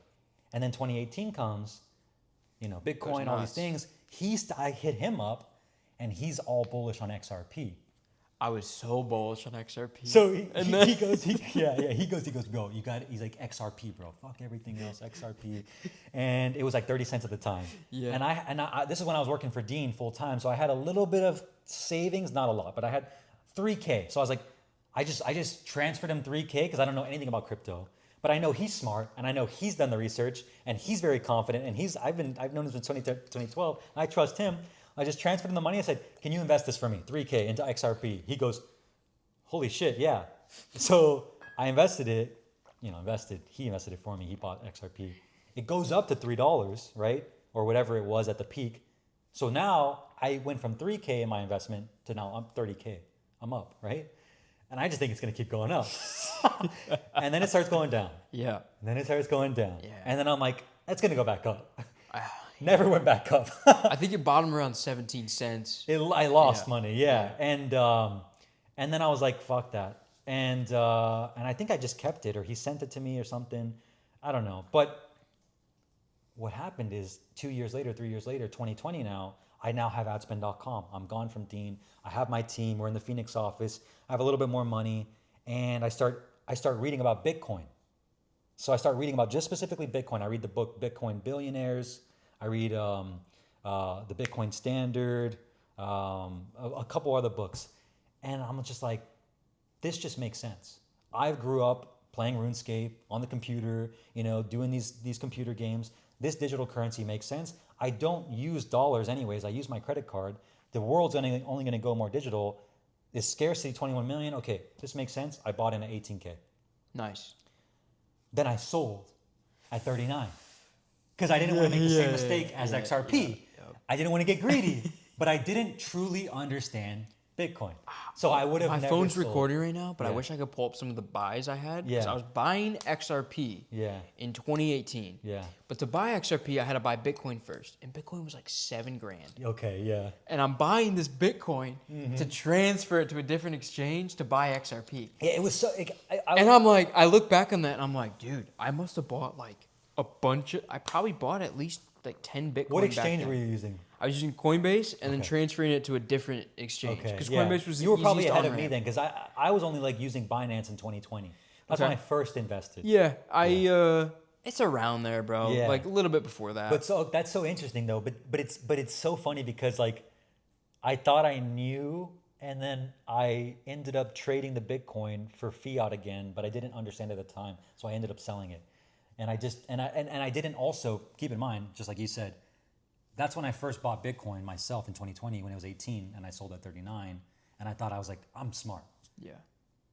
And then 2018 comes, Bitcoin, all these things. I hit him up, and he's all bullish on XRP. I was so bullish on XRP. So he goes, bro, he's like, XRP, bro, fuck everything else, XRP. And it was like 30 cents at the time. Yeah. And I this is when I was working for Dean full time. So I had a little bit of savings, not a lot, but I had $3K. So I was like, I just transferred him $3K because I don't know anything about crypto. But I know he's smart, and I know he's done the research, and he's very confident, and I've known him since 2012, and I trust him. I just transferred him the money. I said, can you invest this for me, 3K into XRP? He goes, holy shit, yeah. So I invested it, he invested it for me. He bought XRP. It goes up to $3, right? Or whatever it was at the peak. So now I went from 3K in my investment to now I'm 30K. I'm up, right? And I just think it's going to keep going up. And then it starts going down. Yeah. And then it starts going down. Yeah. And then I'm like, it's going to go back up. Never went back up. I think it bottomed around 17 cents. I lost money, yeah. And then I was like, fuck that. And I think I just kept it, or he sent it to me or something. I don't know. But what happened is 2 years later, 3 years later, 2020 now, I now have outspend.com. I'm gone from Dean. I have my team. We're in the Phoenix office. I have a little bit more money, and I start reading about Bitcoin. So I start reading about just specifically Bitcoin. I read the book Bitcoin Billionaires. I read the Bitcoin Standard, a couple other books, and I'm just like, this just makes sense. I grew up playing RuneScape on the computer, doing these computer games. This digital currency makes sense. I don't use dollars anyways. I use my credit card. The world's only going to go more digital. It's scarcity 21 million. Okay, this makes sense. I bought in at 18K. Nice. Then I sold at 39 because I didn't want to make the same mistake as XRP. I didn't want to get greedy, but I didn't truly understand Bitcoin. So I would have My never phone's sold. recording right now, but I wish I could pull up some of the buys I had. Yeah. Because I was buying XRP in 2018. Yeah. But to buy XRP, I had to buy Bitcoin first. And Bitcoin was like $7,000. Okay, yeah. And I'm buying this Bitcoin to transfer it to a different exchange to buy XRP. Yeah, it was so... And I'm like, I look back on that and I'm like, dude, I must have bought like a bunch of... I probably bought at least like 10 Bitcoin. What exchange back were then. you using? I was using Coinbase and then transferring it to a different exchange. Okay, Because yeah. Coinbase was the You were probably easiest ahead of on-ramp. me then, because I was only like using Binance in 2020. That's when I first invested. Yeah, it's around there, bro. Yeah. Like a little bit before that. But so that's so interesting though. But it's so funny because like I thought I knew, and then I ended up trading the Bitcoin for fiat again, but I didn't understand at the time, so I ended up selling it. And I just and I didn't also keep in mind, just like you said, that's when I first bought Bitcoin myself in 2020 when it was 18, and I sold at 39. And I thought I was like, I'm smart. Yeah.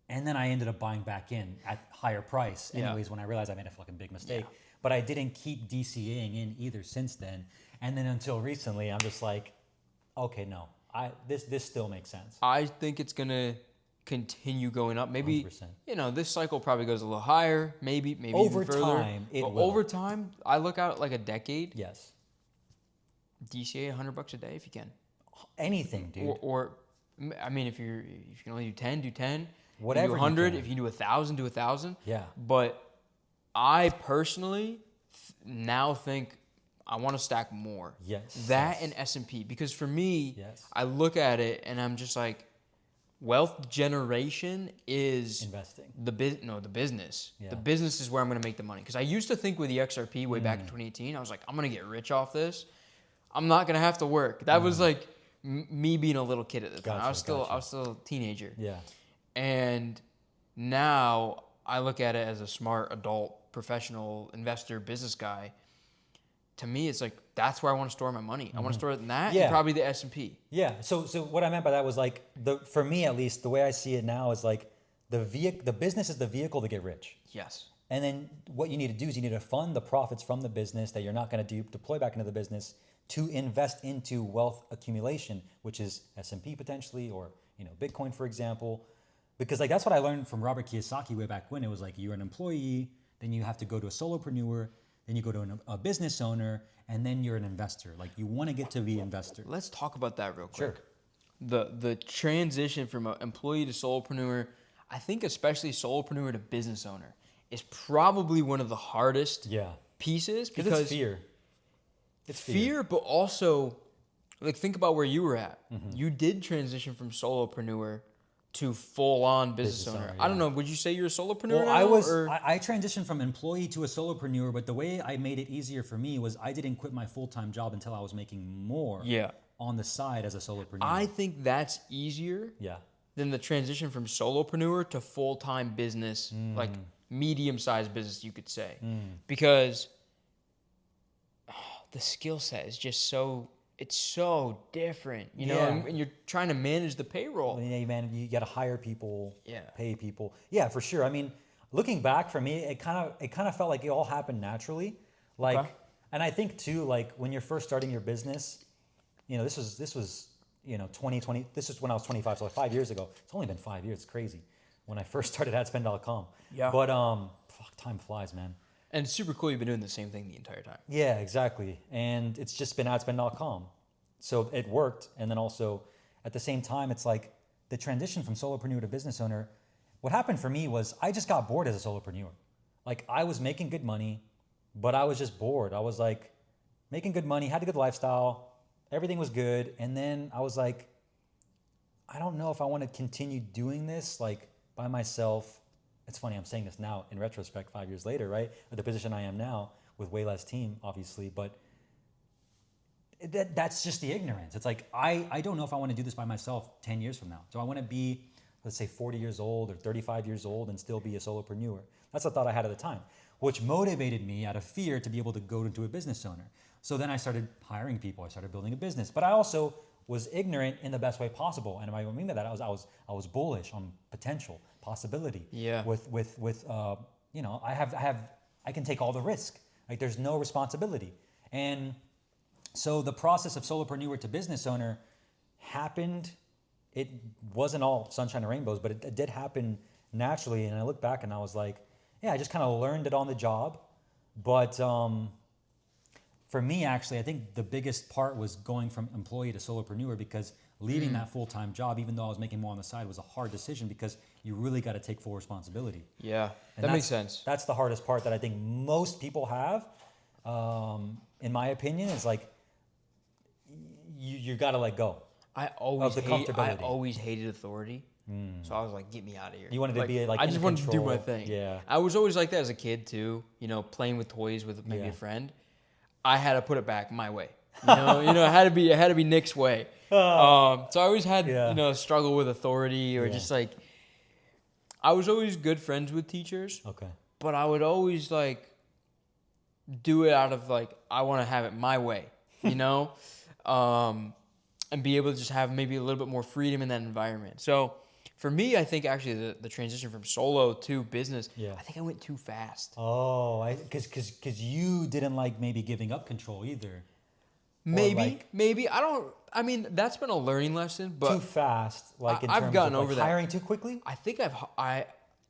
And then I ended up buying back in at higher price anyways when I realized I made a fucking big mistake. Yeah. But I didn't keep DCAing in either since then. And then until recently, I'm just like, okay, no, this still makes sense. I think it's gonna continue going up. Maybe 100%. This cycle probably goes a little higher. Maybe Over even further. time, it But will. over time, I look out like a decade. Yes. DCA $100 a day if you can. Anything, dude. Or I mean, if you can only do 10, do 10. Whatever do you 100. can. If you can do 1,000, do 1,000. Yeah. But I personally now think I want to stack more. Yes. That and S&P, because for me, Yes. I look at it and I'm just like, wealth generation is Investing. the business. Yeah. The business is where I'm going to make the money. Because I used to think with the XRP way back in 2018, I was like, I'm going to get rich off this. I'm not going to have to work. That was like me being a little kid at the time. Gotcha, I was still a teenager. Yeah. And now I look at it as a smart adult, professional investor, business guy. To me, it's like, that's where I want to store my money. I want to store it in that and probably the S&P. Yeah. So what I meant by that was like, for me at least, the way I see it now is like the business is the vehicle to get rich. Yes. And then what you need to do is you need to fund the profits from the business that you're not going to deploy back into the business to invest into wealth accumulation, which is S&P potentially, or Bitcoin, for example. Because like that's what I learned from Robert Kiyosaki way back when. It was like, you're an employee, then you have to go to a solopreneur, then you go to a business owner, and then you're an investor. Like you want to get to be investor. Let's talk about that real quick. Sure. The transition from an employee to solopreneur, I think especially solopreneur to business owner, is probably one of the hardest pieces because it's fear. It's fear, but also like think about where you were at. You did transition from solopreneur to full-on business owner. I don't know. Would you say you're a solopreneur now? I transitioned from employee to a solopreneur, but the way I made it easier for me was I didn't quit my full-time job until I was making more on the side as a solopreneur. I think that's easier than the transition from solopreneur to full-time business, like medium-sized business, you could say. Because the skill set is just it's so different, you know, and you're trying to manage the payroll. Yeah, man, you got to hire people, Yeah. pay people. Yeah, for sure. I mean, looking back for me, it kind of felt like it all happened naturally. Like, and I think too, like when you're first starting your business, this was 2020. This is when I was 25, so like 5 years ago. It's only been 5 years. It's crazy. When I first started adspend.com. Yeah. But time flies, man. And it's super cool. You've been doing the same thing the entire time. Yeah, exactly. And it's just been adspend.com. So it worked. And then also at the same time, it's like the transition from solopreneur to business owner. What happened for me was I just got bored as a solopreneur. Like I was making good money, but I was just bored. I was like making good money, had a good lifestyle. Everything was good. And then I was like, I don't know if I want to continue doing this like by myself. It's funny, I'm saying this now in retrospect 5 years later, right? At the position I am now with way less team, obviously, but that's just the ignorance. It's like, I don't know if I want to do this by myself 10 years from now. So I want to be, let's say 40 years old or 35 years old and still be a solopreneur. That's the thought I had at the time, which motivated me out of fear to be able to go into a business owner. So then I started hiring people. I started building a business, but I also was ignorant in the best way possible. And I mean by that, I was bullish on potential, possibility. Yeah. I can take all the risk. Like there's no responsibility. And so the process of solopreneur to business owner happened. It wasn't all sunshine and rainbows, but it did happen naturally. And I look back and I was like, yeah, I just kind of learned it on the job. But for me, actually, I think the biggest part was going from employee to solopreneur, because leaving that full-time job, even though I was making more on the side, was a hard decision because you really got to take full responsibility. Yeah, And that makes sense. That's the hardest part that I think most people have, in my opinion, is like you got to let go. I always hated authority. So I was like, get me out of here. You wanted to be like I in just wanted to do my control. thing. Yeah. I was always like that as a kid too, playing with toys with maybe a friend. I had to put it back my way. It had to be Nick's way. So I always had, a struggle with authority or just like, I was always good friends with teachers. Okay. But I would always like do it out of like, I want to have it my way, and be able to just have maybe a little bit more freedom in that environment. So for me, I think actually the transition from solo to business, I think I went too fast. Oh, because you didn't like maybe giving up control either. Maybe. I mean, that's been a learning lesson, but too fast, like in I've terms gotten of over like that. hiring too quickly? I think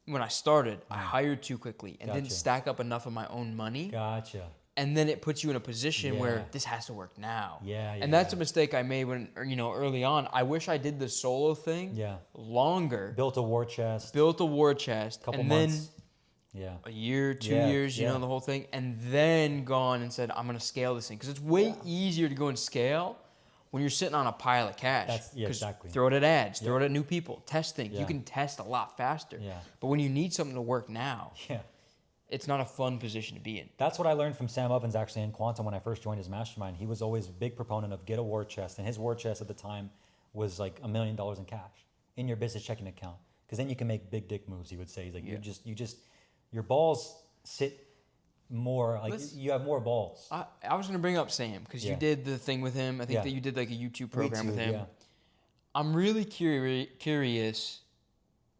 when I started, I hired too quickly and didn't Gotcha. stack up enough of my own money. Gotcha. And then it puts you in a position Yeah. where this has to work now. Yeah. And that's a mistake I made when, early on. I wish I did the solo thing longer. Built a war chest. Couple and months. then a year, 2 years, the whole thing. And then gone and said, I'm going to scale this thing. Because it's way easier to go and scale when you're sitting on a pile of cash. Exactly. Throw it at ads, throw it at new people, test things. Yeah. You can test a lot faster. Yeah. But when you need something to work now, Yeah. it's not a fun position to be in. That's what I learned from Sam Ovens actually in Quantum when I first joined his mastermind. He was always a big proponent of get a war chest. And his war chest at the time was like $1 million in cash in your business checking account. Because then you can make big dick moves, he would say. He's like, your balls sit more, like you have more balls. I was going to bring up Sam because you did the thing with him. I think that you did like a YouTube program with him. Yeah. I'm really curious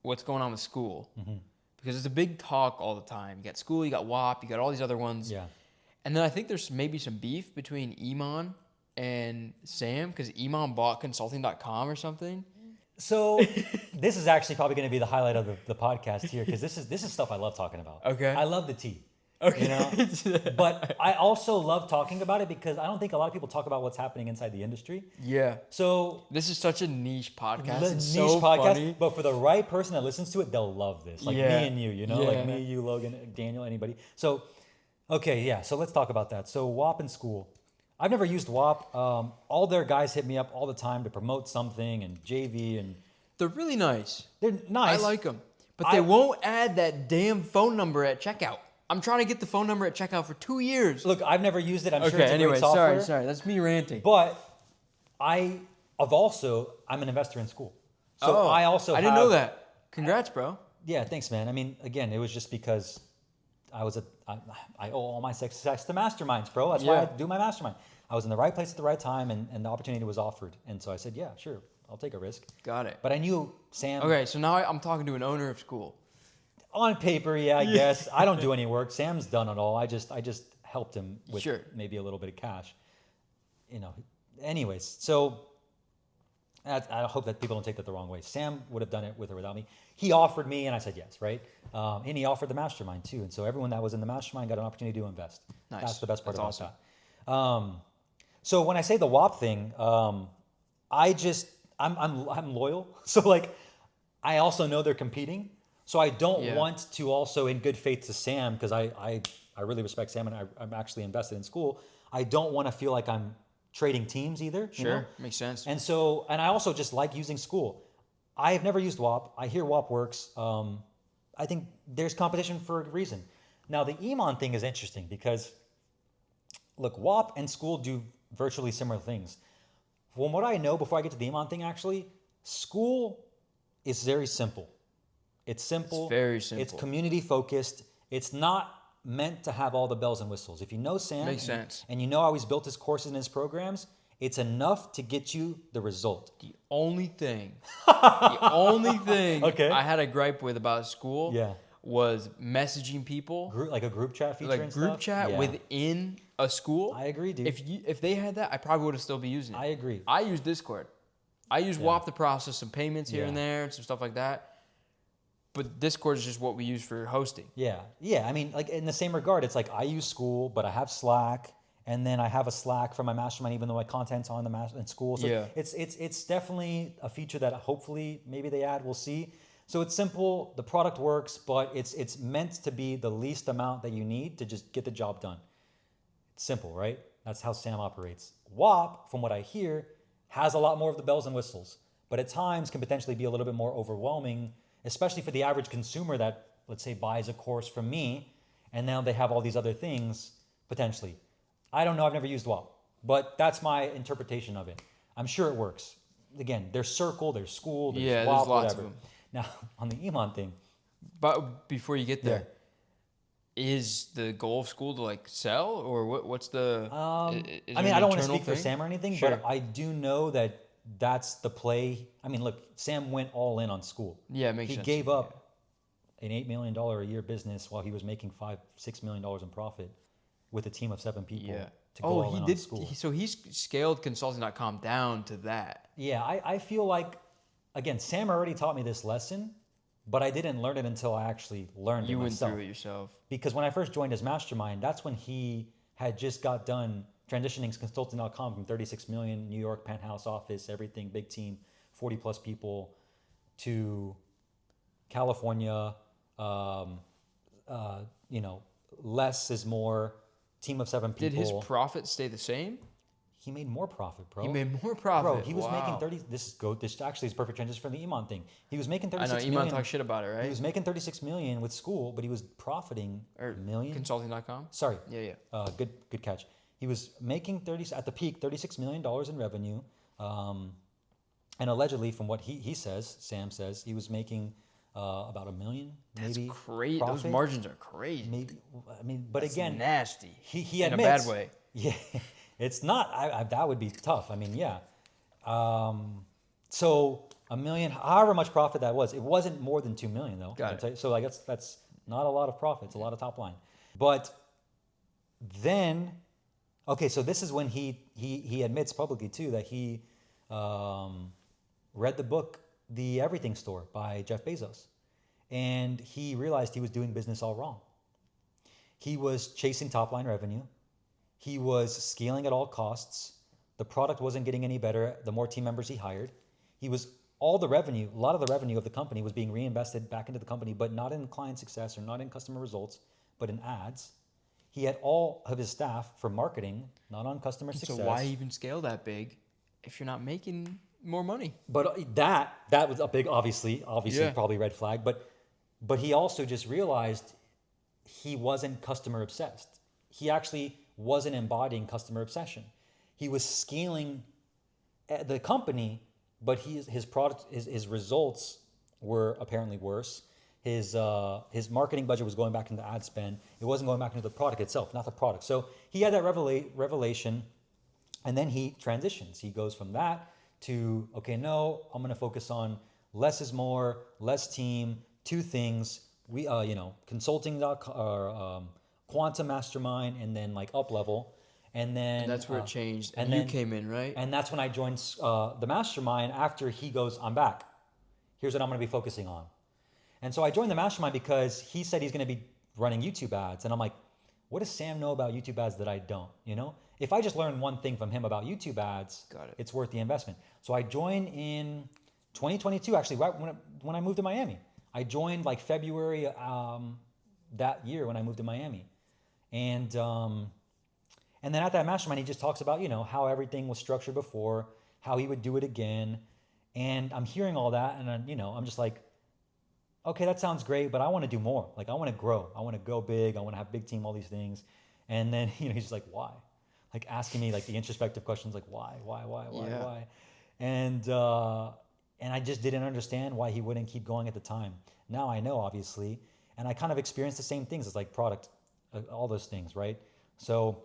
what's going on with Skool. Mm-hmm. Because it's a big talk all the time. You got Skool, you got Whop, you got all these other ones. Yeah. And then I think there's maybe some beef between Iman and Sam because Iman bought consulting.com or something. So this is actually probably going to be the highlight of the podcast here because this is stuff I love talking about. Okay. I love the tea. Okay. But I also love talking about it because I don't think a lot of people talk about what's happening inside the industry. Yeah. So this is such a niche podcast. It's so podcast, funny. But for the right person that listens to it, they'll love this. Like me and you, like me, you, Logan, Daniel, anybody. So, so let's talk about that. So Whop and Skool. I've never used Whop. All their guys hit me up all the time to promote something and JV and... They're really nice. They're nice. I like them. But they won't add that damn phone number at checkout. I'm trying to get the phone number at checkout for 2 years. Look, I've never used it. I'm sure it's a great software. Sorry. That's me ranting. But I'm an investor in Skool. So I didn't know that. Congrats, bro. Yeah, thanks, man. I mean, again, it was just because I owe all my success to masterminds, bro. That's why I do my mastermind. I was in the right place at the right time, and the opportunity was offered. And so I said, yeah, sure, I'll take a risk. Got it. But I knew Sam... Okay, so now I'm talking to an owner of Skool. On paper, I guess. I don't do any work. Sam's done it all. I just helped him with maybe a little bit of cash. anyways, so I hope that people don't take that the wrong way. Sam would have done it with or without me. He offered me, and I said yes, right? And he offered the mastermind too, and so everyone that was in the mastermind got an opportunity to invest. Nice. That's the best part That's about awesome. that. So when I say the Whop thing, I'm loyal. So like, I also know they're competing. So I don't want to also, in good faith to Sam, because I really respect Sam and I'm actually invested in Skool. I don't want to feel like I'm trading teams either. Sure, you know? makes sense. And so, and I also just like using Skool. I have never used Whop. I hear Whop works. I think there's competition for a reason. Now the Iman thing is interesting because, look, Whop and Skool do virtually similar things. From what I know, before I get to the Iman thing, actually, Skool is very simple. It's simple. It's very simple. It's community focused. It's not meant to have all the bells and whistles. If you know Sam, Makes sense. And you know how he's built his courses and his programs, it's enough to get you the result. The only thing Okay. I had a gripe with about Skool Yeah. was messaging people. Like a group chat feature Like and group stuff? chat Yeah. within a school. I agree, dude. If they had that, I probably would have still be using it. I agree. I use Discord. I use Whop to process some payments here and there and some stuff like that. But Discord is just what we use for hosting. Yeah. I mean, like in the same regard, it's like I use Skool, but I have Slack, and then I have a Slack for my mastermind, even though my content's on the in Skool. So it's definitely a feature that hopefully maybe they add. We'll see. So it's simple. The product works, but it's meant to be the least amount that you need to just get the job done. It's simple, right? That's how Sam operates. Whop, from what I hear, has a lot more of the bells and whistles, but at times can potentially be a little bit more overwhelming, especially for the average consumer that, let's say, buys a course from me, and now they have all these other things, potentially. I don't know, I've never used Whop, but that's my interpretation of it. I'm sure it works. Again, there's Circle, there's Skool, there's Whop, there's lots whatever. of them. Now, on the Iman thing. But before you get there, is the goal of Skool to like sell, or what's the? I mean, I don't want to speak for Sam or anything, but I do know that that's the play. I mean, look, Sam went all in on Skool. Yeah, it makes sense. He gave up an $8 million a year business while he was making $5-6 million in profit with a team of 7 people. Yeah. To go all in did. On Skool. So he's scaled consulting.com down to that. Yeah, I feel like, again, Sam already taught me this lesson, but I didn't learn it until I actually learned it myself. You went through it yourself. Because when I first joined his mastermind, that's when he had just got done transitioning consulting.com from 36 million New York penthouse office, everything, big team, 40 plus people, to California, less is more, team of 7 people. Did his profit stay the same? He made more profit, bro. He made more profit. Bro, he was making 30. This actually is perfect transition from the Iman thing. He was making 36 I know million. Iman talks shit about it, right? He was making 36 million with Skool, but he was profiting a million. Consulting.com? Sorry. Yeah. Good catch. He was making at the peak $36 million in revenue, and allegedly, from what he says, Sam says, he was making about $1 million. Maybe. That's crazy. Profit. Those margins are crazy. Maybe. I mean, but That's again, nasty. He in admits, a bad way. Yeah, it's not. That would be tough. I mean, yeah. So $1 million, however much profit that was, it wasn't more than 2 million though. Got it. So I guess that's not a lot of profit. It's a lot of top line. But then, okay, so this is when he admits publicly too that he read the book The Everything Store by Jeff Bezos, and he realized he was doing business all wrong. He was chasing top line revenue. He was scaling at all costs. The product wasn't getting any better the more team members he hired. A lot of the revenue of the company was being reinvested back into the company, but not in client success or not in customer results, but in ads. He had all of his staff for marketing, not on customer success. So why even scale that big if you're not making more money? But that was a big, obviously probably red flag. But he also just realized he wasn't customer obsessed. He actually wasn't embodying customer obsession. He was scaling the company, but his product, his results were apparently worse. His marketing budget was going back into ad spend. It wasn't going back into the product itself, not the product. So he had that revelation, and then he transitions. He goes from that to, okay, no, I'm going to focus on less is more, less team, 2 things. We, consulting or Quantum Mastermind, and then like up level. And then And that's where it changed. And then you came in, right? And that's when I joined the mastermind after he goes, I'm back. Here's what I'm going to be focusing on. And so I joined the mastermind because he said he's going to be running YouTube ads. And I'm like, what does Sam know about YouTube ads that I don't? You know, if I just learn one thing from him about YouTube ads, it's worth the investment. So I joined in 2022, actually, right when I moved to Miami. I joined like February that year when I moved to Miami. And then at that mastermind, he just talks about, you know, how everything was structured before, how he would do it again. And I'm hearing all that, and I'm just like, okay, that sounds great, but I want to do more. Like, I want to grow. I want to go big. I want to have a big team, all these things. And then, he's just like, why? Like asking me like the introspective questions, like why? And I just didn't understand why he wouldn't keep going at the time. Now I know, obviously, and I kind of experienced the same things as like product, all those things, right? So,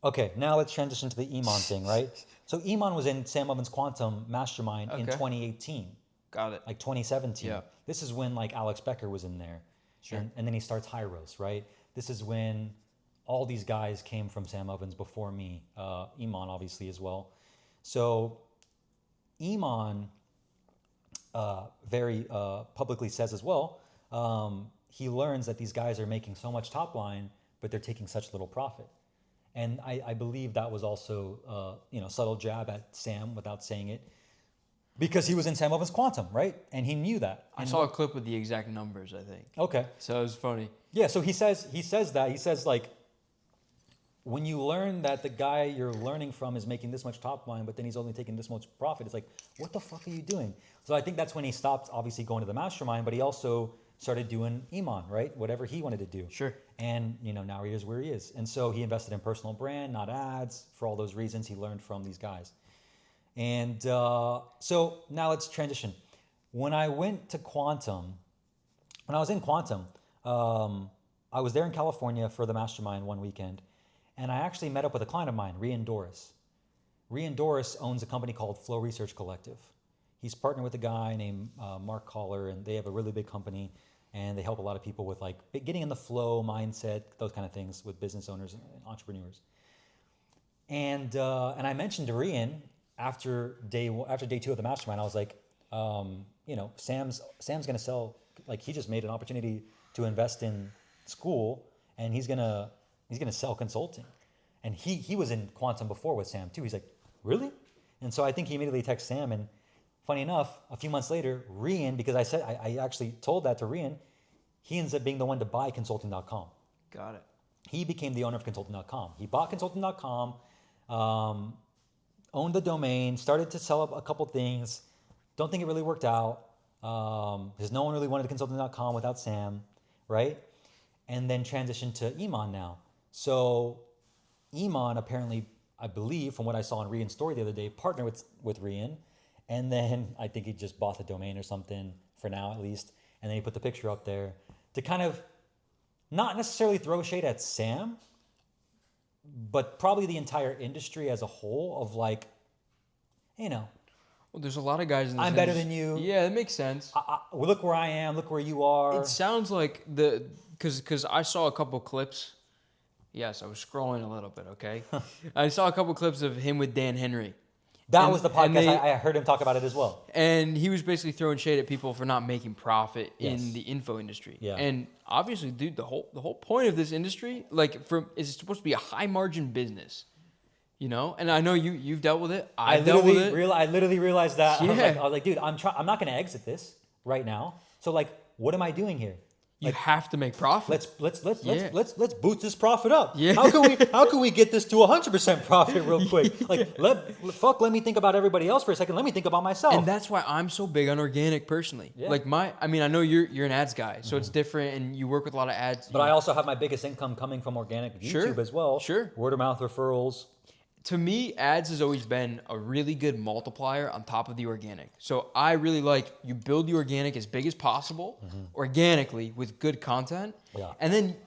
okay, now let's transition to the Iman thing, right? So Iman was in Sam Ovens Quantum Mastermind in 2018. Got it. Like 2017. Yeah. This is when like Alex Becker was in there. Sure. And then he starts Hyros, right? This is when all these guys came from Sam Ovens before me. Iman obviously as well. So Iman very publicly says as well, he learns that these guys are making so much top line, but they're taking such little profit. And I believe that was also, subtle jab at Sam without saying it, because he was in Sam Ovens Quantum, right? And he knew that. I saw a clip with the exact numbers, I think. Okay. So it was funny. Yeah. So he says like, when you learn that the guy you're learning from is making this much top line, but then he's only taking this much profit, it's like, what the fuck are you doing? So I think that's when he stopped obviously going to the mastermind, but he also started doing Iman, right? Whatever he wanted to do. Sure. And now he is where he is. And so he invested in personal brand, not ads. For all those reasons, he learned from these guys. And so now let's transition. When I went to Quantum, when I was in Quantum, I was there in California for the mastermind one weekend, and I actually met up with a client of mine, Rian Doris. Rian Doris owns a company called Flow Research Collective. He's partnered with a guy named Mark Collar, and they have a really big company, and they help a lot of people with like getting in the flow mindset, those kind of things with business owners and entrepreneurs. And I mentioned to Rian after day 2 of the mastermind, I was like, Sam's gonna sell, like he just made an opportunity to invest in Skool, and he's gonna sell consulting. And he was in Quantum before with Sam too. He's like, really? And so I think he immediately texted Sam, and funny enough, a few months later, Rian, because I actually told that to Rian, he ends up being the one to buy consulting.com. Got it. He became the owner of consulting.com. He bought consulting.com, owned the domain, started to sell up a couple things. Don't think it really worked out, because no one really wanted consulting.com without Sam, right? And then transitioned to Iman now. So Iman apparently, I believe, from what I saw in Rian's story the other day, partnered with Rian. And then I think he just bought the domain or something, for now at least. And then he put the picture up there to kind of not necessarily throw shade at Sam, but probably the entire industry as a whole of like, Well, there's a lot of guys in this I'm better than you. Yeah, that makes sense. Look where I am. Look where you are. It sounds like because I saw a couple clips. Yes, I was scrolling a little bit, okay? I saw a couple clips of him with Dan Henry. That was the podcast. I heard him talk about it as well. And he was basically throwing shade at people for not making profit in the info industry. Yeah. And obviously, dude, the whole point of this industry, is supposed to be a high margin business. And I know you've dealt with it. I literally realized that. Yeah. I was like, dude, I'm not going to exit this right now. So like, what am I doing here? You have to make profit. Let's boost this profit up. Yeah. How can we get this to 100% profit real quick? Like let me think about everybody else for a second. Let me think about myself. And that's why I'm so big on organic personally. Yeah. Like I know you're an ads guy, so it's different, and you work with a lot of ads. But I also have my biggest income coming from organic YouTube as well. Sure. Word of mouth referrals. To me, ads has always been a really good multiplier on top of the organic. So I really like you build the organic as big as possible, organically with good content. Yeah. And then,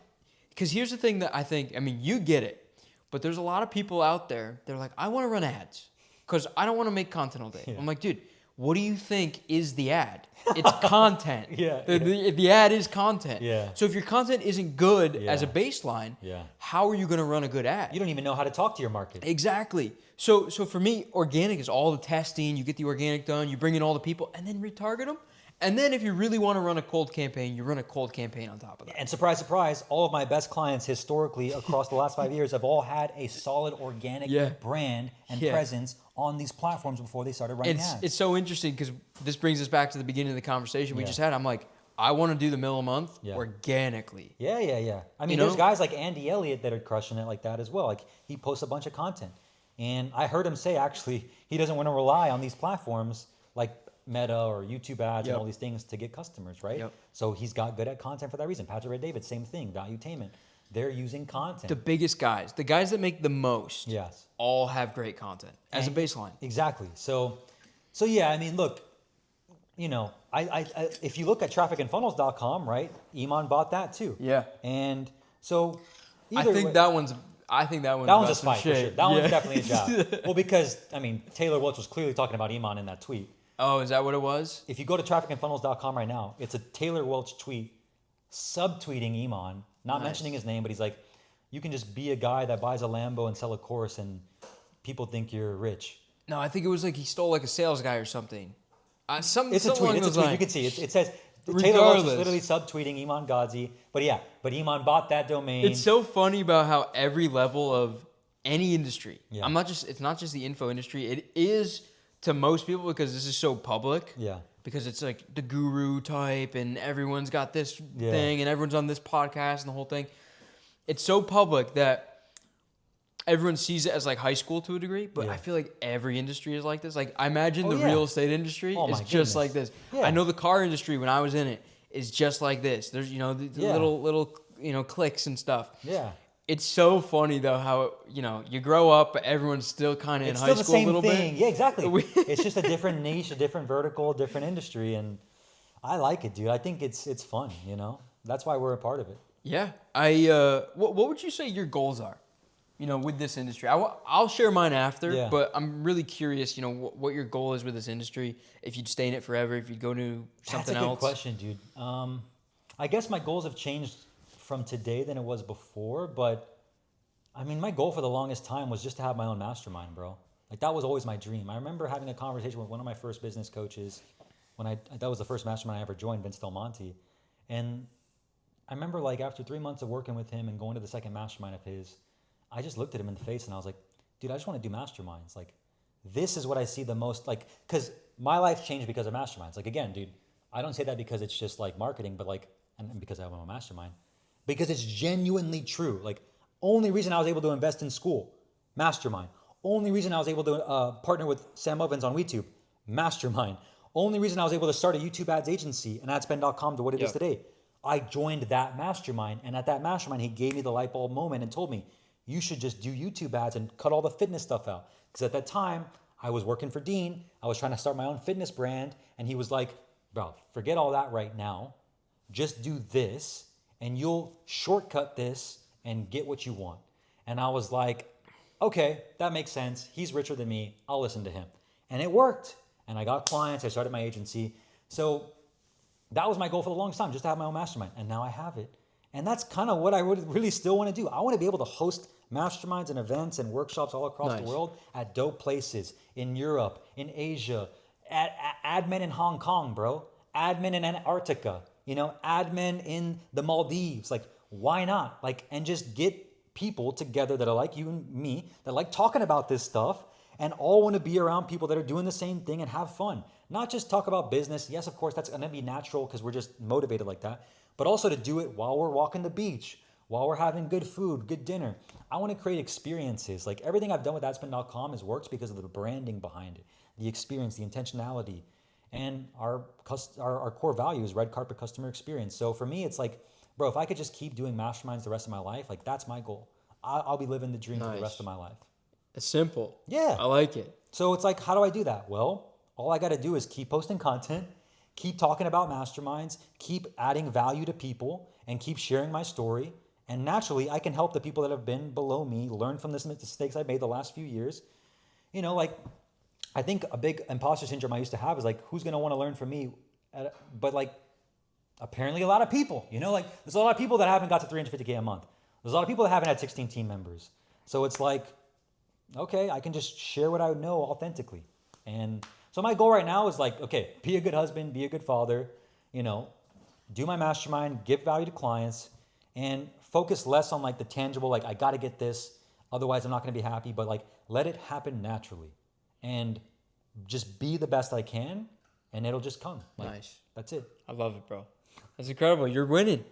because here's the thing that I think, you get it, but there's a lot of people out there, they're like, I want to run ads because I don't want to make content all day. Yeah. I'm like, dude, what do you think is the ad? It's content. Yeah, The ad is content. Yeah. So if your content isn't good as a baseline, how are you going to run a good ad? You don't even know how to talk to your market. Exactly. So for me, organic is all the testing. You get the organic done. You bring in all the people, and then retarget them. And then if you really want to run a cold campaign, you run a cold campaign on top of that. And surprise, surprise, all of my best clients historically across the last 5 years have all had a solid organic brand and presence on these platforms before they started running ads. It's so interesting because this brings us back to the beginning of the conversation we just had. I'm like, I want to do the mill a month organically. Yeah. I mean, there's guys like Andy Elliott that are crushing it like that as well. Like, he posts a bunch of content. And I heard him say, actually, he doesn't want to rely on these platforms like Meta or YouTube ads and all these things to get customers, right? So he's got good at content for that reason. Patrick Red David, same thing. Valuetainment. They're using content. The biggest guys, the guys that make the most, all have great content as a baseline. Exactly. So yeah, I mean, look, you know, I if you look at trafficandfunnels.com, right? Iman bought that too. Yeah. And so I think that one's a spike for sure. That one's definitely a job. Well, because I mean, Taylor Welch was clearly talking about Iman in that tweet. Oh, is that what it was? If you go to trafficandfunnels.com right now, it's a Taylor Welch tweet subtweeting Iman, not mentioning his name, but he's like, you can just be a guy that buys a Lambo and sell a course and people think you're rich. No, I think it was like he stole like a sales guy or something. It's a tweet. It's a tweet. You can see it. It says Taylor Welch is literally subtweeting Iman Gadzhi. But Iman bought that domain. It's so funny about how every level of any industry. Yeah. It's not just the info industry. It is to most people because this is so public. Yeah. Because it's like the guru type and everyone's got this thing and everyone's on this podcast and the whole thing. It's so public that everyone sees it as like high school to a degree, but I feel like every industry is like this. Like I imagine the real estate industry is just like this. Yeah. I know the car industry when I was in it is just like this. There's, the little, clicks and stuff. Yeah. It's so funny though how, you grow up, but everyone's still kind of in high school a little bit. Yeah, exactly. It's just a different niche, a different vertical, different industry. And I like it, dude. I think it's fun, That's why we're a part of it. Yeah. What would you say your goals are, with this industry? I'll share mine after, but I'm really curious, what your goal is with this industry. If you'd stay in it forever, if you'd go to something else. That's a good question, dude. I guess my goals have changed from today than it was before, but I mean, my goal for the longest time was just to have my own mastermind, bro. Like that was always my dream. I remember having a conversation with one of my first business coaches that was the first mastermind I ever joined, Vince Del Monte. And I remember like after 3 months of working with him and going to the second mastermind of his, I just looked at him in the face and I was like, dude, I just want to do masterminds. Like this is what I see the most, like, cause my life changed because of masterminds. Like again, dude, I don't say that because it's just like marketing, but like, and because I have my own mastermind. Because it's genuinely true. Like, only reason I was able to invest in Skool, mastermind. Only reason I was able to partner with Sam Ovens on YouTube, mastermind. Only reason I was able to start a YouTube ads agency and adspend.com to what it is today. I joined that mastermind. And at that mastermind, he gave me the light bulb moment and told me, you should just do YouTube ads and cut all the fitness stuff out. Because at that time, I was working for Dean. I was trying to start my own fitness brand. And he was like, bro, forget all that right now. Just do this. And you'll shortcut this and get what you want. And I was like, okay, that makes sense. He's richer than me. I'll listen to him. And it worked. And I got clients. I started my agency. So that was my goal for the longest time, just to have my own mastermind. And now I have it. And that's kind of what I would really still want to do. I want to be able to host masterminds and events and workshops all across the world at dope places in Europe, in Asia, admin in Hong Kong, bro. Admin in Antarctica. Admin in the Maldives, like, why not? Like, and just get people together that are like you and me, that like talking about this stuff and all want to be around people that are doing the same thing and have fun. Not just talk about business. Yes, of course, that's going to be natural because we're just motivated like that, but also to do it while we're walking the beach, while we're having good food, good dinner. I want to create experiences. Like everything I've done with adspend.com works because of the branding behind it, the experience, the intentionality. And our core value is red carpet customer experience. So for me, it's like, bro, if I could just keep doing masterminds the rest of my life, like that's my goal. I'll be living the dream for the rest of my life. It's simple. Yeah. I like it. So it's like, how do I do that? Well, all I got to do is keep posting content, keep talking about masterminds, keep adding value to people, and keep sharing my story. And naturally, I can help the people that have been below me learn from the mistakes I've made the last few years. I think a big imposter syndrome I used to have is like, who's going to want to learn from me? But like, apparently a lot of people, like there's a lot of people that haven't got to 350K a month. There's a lot of people that haven't had 16 team members. So it's like, okay, I can just share what I know authentically. And so my goal right now is like, okay, be a good husband, be a good father, do my mastermind, give value to clients, and focus less on like the tangible, like I got to get this, otherwise I'm not going to be happy, but like let it happen naturally and just be the best I can and it'll just come. Like, nice. That's it. I love it, bro. That's incredible. You're winning.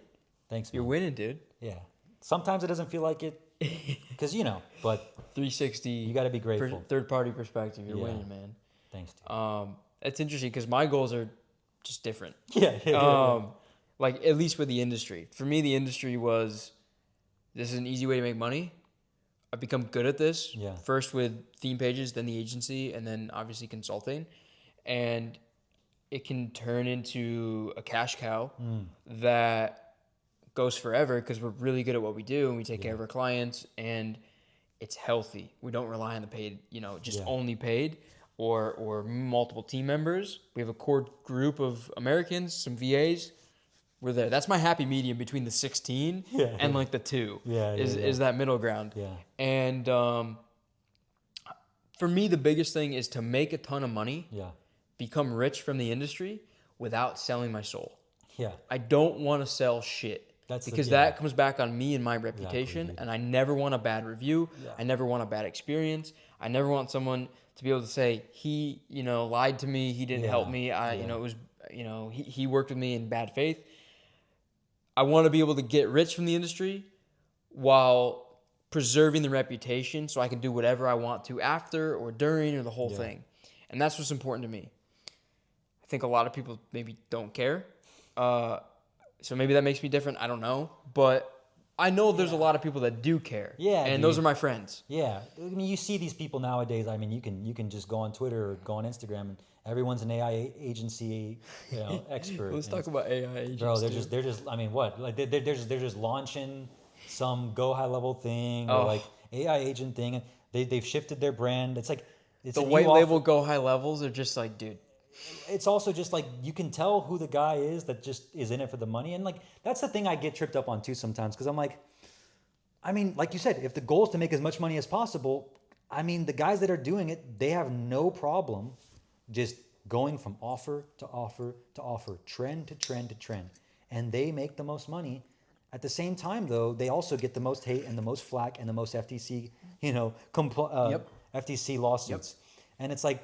Thanks, man. You're winning, dude. Yeah. Sometimes it doesn't feel like it because, but 360. You got to be grateful. Third-party perspective. You're winning, man. Thanks, dude. It's interesting because my goals are just different. Yeah. Like, at least with the industry. For me, the industry was, this is an easy way to make money. I've become good at this. Yeah. First with theme pages, then the agency, and then obviously consulting. And it can turn into a cash cow that goes forever because we're really good at what we do and we take care of our clients and it's healthy. We don't rely on the paid, only paid or multiple team members. We have a core group of Americans, some VAs. We're there. That's my happy medium between the 16 and like the 2 is that middle ground. Yeah. And for me, the biggest thing is to make a ton of money, become rich from the industry without selling my soul. Yeah. I don't want to sell shit. That comes back on me and my reputation, and I never want a bad review. Yeah. I never want a bad experience. I never want someone to be able to say he, lied to me, he didn't help me. It was, he worked with me in bad faith. I want to be able to get rich from the industry while preserving the reputation, so I can do whatever I want to after or during or the whole thing, and that's what's important to me. I think a lot of people maybe don't care. So maybe that makes me different. I don't know. But I know there's a lot of people that do care. Yeah. And those are my friends. Yeah. I mean, you see these people nowadays. I mean, you can just go on Twitter or go on Instagram and everyone's an AI agency expert. Let's talk about AI agents. Bro, they're just I mean, what? Like they're just launching some go high level thing or like AI agent thing and they've shifted their brand. It's like it's the white label go high levels are just like, dude. It's also just like you can tell who the guy is that just is in it for the money. And like that's the thing I get tripped up on too sometimes because I'm like, I mean, like you said, if the goal is to make as much money as possible, I mean, the guys that are doing it, they have no problem just going from offer to offer to offer, trend to trend to trend. And they make the most money. At the same time, though, they also get the most hate and the most flack and the most FTC, FTC lawsuits. Yep. And it's like,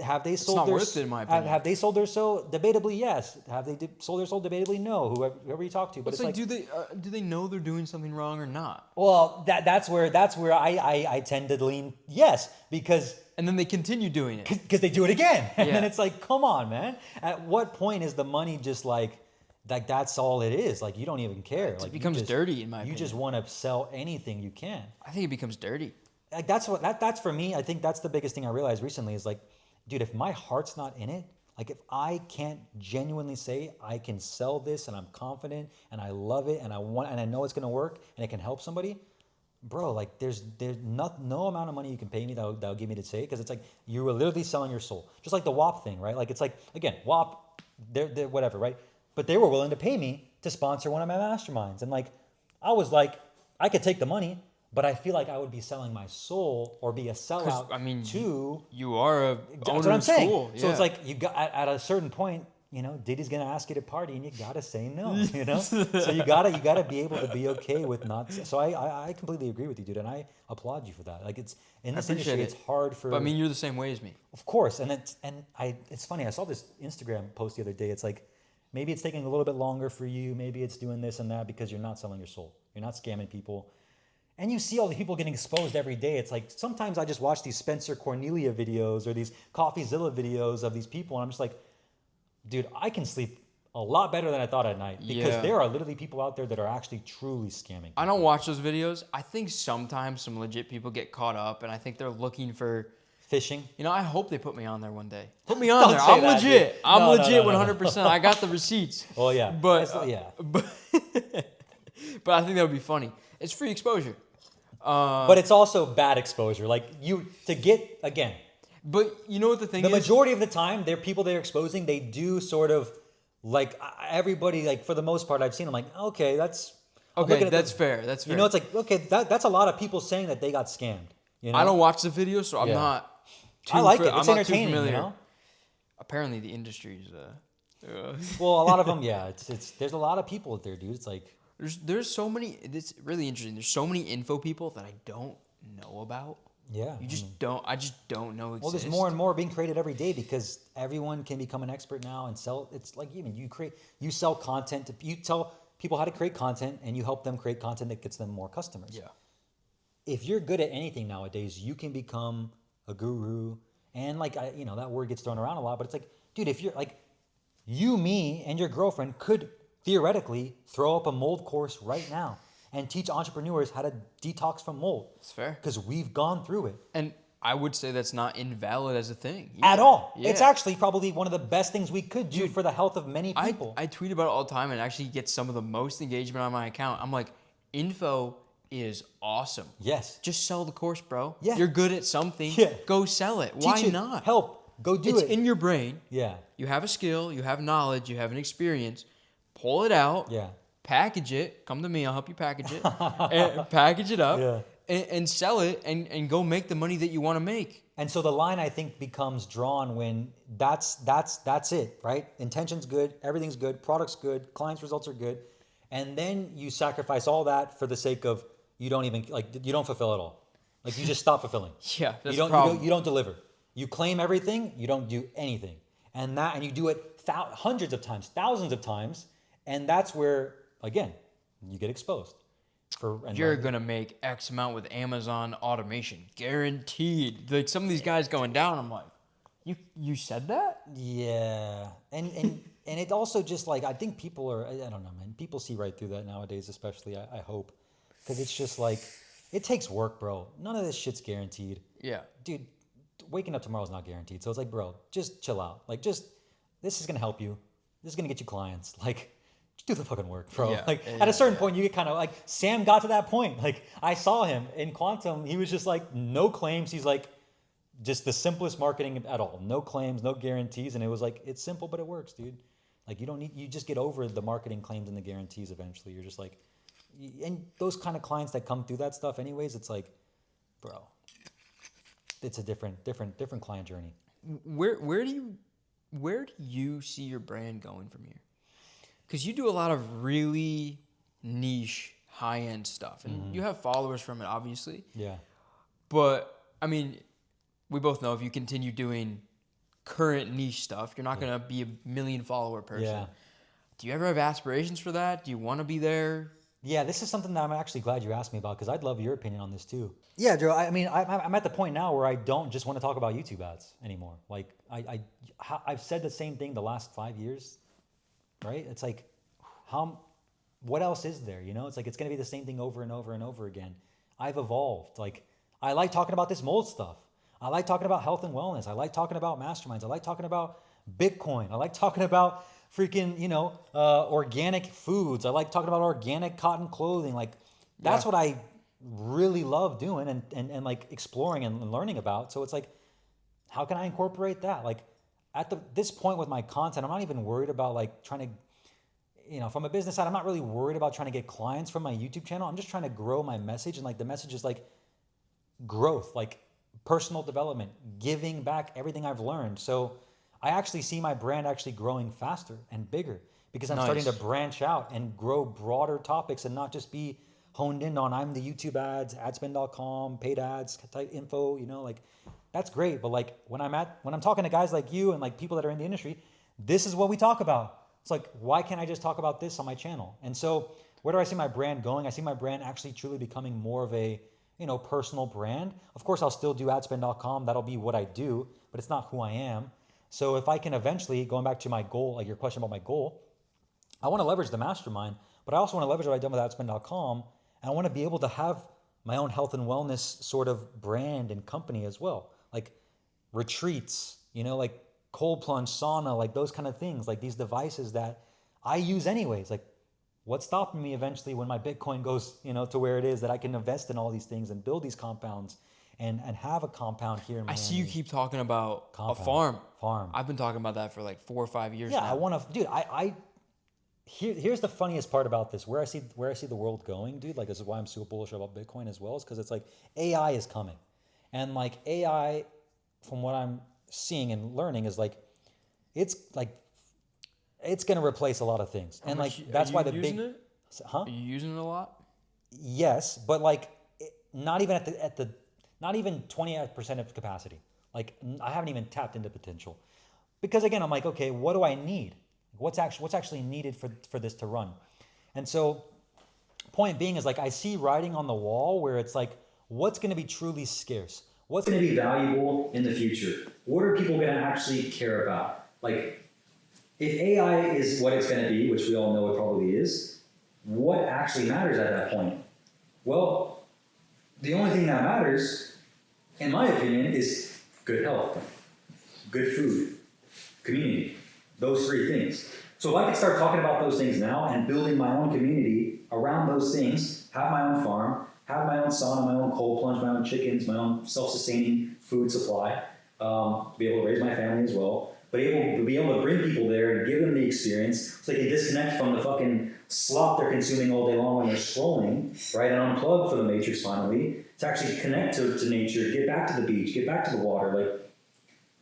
have they sold their soul? Have they sold their soul? Debatably, yes. Have they sold their soul? Debatably, no. Whoever you talk to, but it's like, do they know they're doing something wrong or not? Well, that's where I tend to lean yes because and then they continue doing it because they do it again, and then it's like, come on, man. At what point is the money just like that's all it is? Like you don't even care. It becomes dirty in my opinion. You just want to sell anything you can. I think it becomes dirty. Like that's for me. I think that's the biggest thing I realized recently is like, dude, if my heart's not in it, like if I can't genuinely say I can sell this and I'm confident and I love it and I know it's gonna work and it can help somebody, bro, like there's no amount of money you can pay me that'll give me to say because it's like you were literally selling your soul. Just like the Whop thing, right? Like it's like again, Whop, they're whatever, right? But they were willing to pay me to sponsor one of my masterminds. And like I was like, I could take the money. But I feel like I would be selling my soul or be a sellout. I mean, to you are a that's what I'm saying. Skool. So it's like you got at a certain point, Diddy's gonna ask you to party, and you gotta say no. So you gotta be able to be okay with not. So I completely agree with you, dude, and I applaud you for that. Like it's in this industry, it's hard for. But I mean, you're the same way as me. Of course, it's funny. I saw this Instagram post the other day. It's like maybe it's taking a little bit longer for you. Maybe it's doing this and that because you're not selling your soul. You're not scamming people. And you see all the people getting exposed every day. It's like sometimes I just watch these Spencer Cornelia videos or these CoffeeZilla videos of these people, and I'm just like, dude, I can sleep a lot better than I thought at night because there are literally people out there that are actually truly scamming people. I don't watch those videos. I think sometimes some legit people get caught up, and I think they're looking for phishing. I hope they put me on there one day. Put me on there. I'm legit. Dude. I'm legit 100%. I got the receipts. Oh yeah. But but I think that would be funny. It's free exposure. But it's also bad exposure. Like to get again. But you know what the thing The is? majority of the time, they're people they're exposing. They do sort of like everybody. Like for the most part, I've seen. I'm like, okay, that's Okay, that's fair. That's fair. You know, it's like okay, that's a lot of people saying that they got scammed. You know, I don't watch the video, so I'm Yeah. not. I like it. I'm It's not too entertaining. You familiar. know. Apparently, the industry's. Well, a lot of them, yeah. It's there's a lot of people out there, dude. It's like There's so many. It's really interesting. There's so many info people that I don't know about. yeah. You just don't. I just don't know. Well, there's more and more being created every day because everyone can become an expert now and sell. It's like even you sell content. You tell people how to create content, and you help them create content that gets them more customers. Yeah. If you're good at anything nowadays, you can become a guru. And like that word gets thrown around a lot, but it's like, dude, if you're like, you, me, and your girlfriend could theoretically throw up a mold course right now and teach entrepreneurs how to detox from mold. It's fair. Because we've gone through it. And I would say that's not invalid as a thing. At all. Yeah. It's actually probably one of the best things we could do for the health of many people. I tweet about it all the time and actually get some of the most engagement on my account. I'm like, info is awesome. Yes. Just sell the course, bro. Yeah. You're good at something. Yeah. Go sell it. Why Teach it. not? Help. Go do It's it. in your brain. Yeah. You have a skill. You have knowledge. You have an experience. Pull it out. Yeah. Package it. Come to me. I'll help you package it. And package it up. Yeah. And sell it and go make the money that you want to make. And so the line I think becomes drawn when that's it, right? Intention's good, everything's good, product's good, clients' results are good, and then you sacrifice all that for the sake of you don't fulfill it all. Like you just stop fulfilling. Yeah, that's you the problem. You don't deliver. You claim everything, you don't do anything, and you do it hundreds of times, thousands of times, and that's where again you get exposed. You're gonna make X amount with Amazon automation, guaranteed. Like some of these guys going down, I'm like, you said that? Yeah, and it also just like I think people are I don't know, man. People see right through that nowadays, especially I hope, because it's just like it takes work, bro. None of this shit's guaranteed. Yeah, dude, waking up tomorrow's not guaranteed. So it's like, bro, just chill out. Like, this is gonna help you. This is gonna get you clients. Like. Just do the fucking work, bro. Yeah, like at a certain point, you get kind of like Sam got to that point. Like I saw him in Quantum. He was just like no claims. He's like just the simplest marketing at all. No claims, no guarantees. And it was like, it's simple, but it works, dude. Like you just get over the marketing claims and the guarantees eventually. You're just like, and those kind of clients that come through that stuff anyways, it's like, bro, it's a different client journey. Where do you see your brand going from here? Because you do a lot of really niche, high-end stuff. And you have followers from it, obviously. Yeah. But, I mean, we both know if you continue doing current niche stuff, you're not going to be a million-follower person. Yeah. Do you ever have aspirations for that? Do you want to be there? Yeah, this is something that I'm actually glad you asked me about because I'd love your opinion on this too. Yeah, Joe, I mean, I'm at the point now where I don't just want to talk about YouTube ads anymore. Like, I've said the same thing the last 5 years. Right? It's like, what else is there? You know, it's like, it's going to be the same thing over and over and over again. I've evolved. Like, I like talking about this mold stuff. I like talking about health and wellness. I like talking about masterminds. I like talking about Bitcoin. I like talking about freaking, organic foods. I like talking about organic cotton clothing. Like, that's what I really love doing and like exploring and learning about. So it's like, how can I incorporate that? Like, at this point with my content, I'm not even worried about like trying to, from a business side, I'm not really worried about trying to get clients from my YouTube channel. I'm just trying to grow my message. And like the message is like growth, like personal development, giving back everything I've learned. So I actually see my brand actually growing faster and bigger because I'm starting to branch out and grow broader topics and not just be honed in on I'm the YouTube ads, adspend.com, paid ads, type info, like that's great. But like when I'm talking to guys like you and like people that are in the industry, this is what we talk about. It's like, why can't I just talk about this on my channel? And so where do I see my brand going? I see my brand actually truly becoming more of a, personal brand. Of course, I'll still do adspend.com. That'll be what I do, but it's not who I am. So if I can eventually, going back to my goal, like your question about my goal, I want to leverage the mastermind, but I also want to leverage what I've done with adspend.com. And I want to be able to have my own health and wellness sort of brand and company as well. Like retreats, like cold plunge, sauna, like those kind of things, like these devices that I use anyways. Like what's stopping me eventually when my Bitcoin goes, to where it is that I can invest in all these things and build these compounds and have a compound here in Miami. I see you keep talking about Compound. a farm. I've been talking about that for like 4 or 5 years now. Yeah, I want to, dude. Here's the funniest part about this. Where I see the world going, dude. Like, this is why I'm super bullish about Bitcoin as well, is because it's like AI is coming, and like AI, from what I'm seeing and learning, is like it's going to replace a lot of things, and like that's why the big. Are you using it a lot? Yes, but like not even at the not even 20% of capacity. Like, I haven't even tapped into potential, because again, I'm like, okay, what do I need? What's actually needed for this to run? And so, point being is like, I see writing on the wall where it's like, what's going to be truly scarce? What's going to be valuable in the future? What are people going to actually care about? Like, if AI is what it's going to be, which we all know it probably is, what actually matters at that point? Well, the only thing that matters, in my opinion, is good health, good food, community, those three things. So if I could start talking about those things now and building my own community around those things, have my own farm, have my own sauna, my own cold plunge, my own chickens, my own self-sustaining food supply, be able to raise my family as well, but be able to bring people there and give them the experience so they can disconnect from the fucking slop they're consuming all day long when they're scrolling, right, and unplug for the matrix finally, to actually connect to nature, get back to the beach, get back to the water. Like,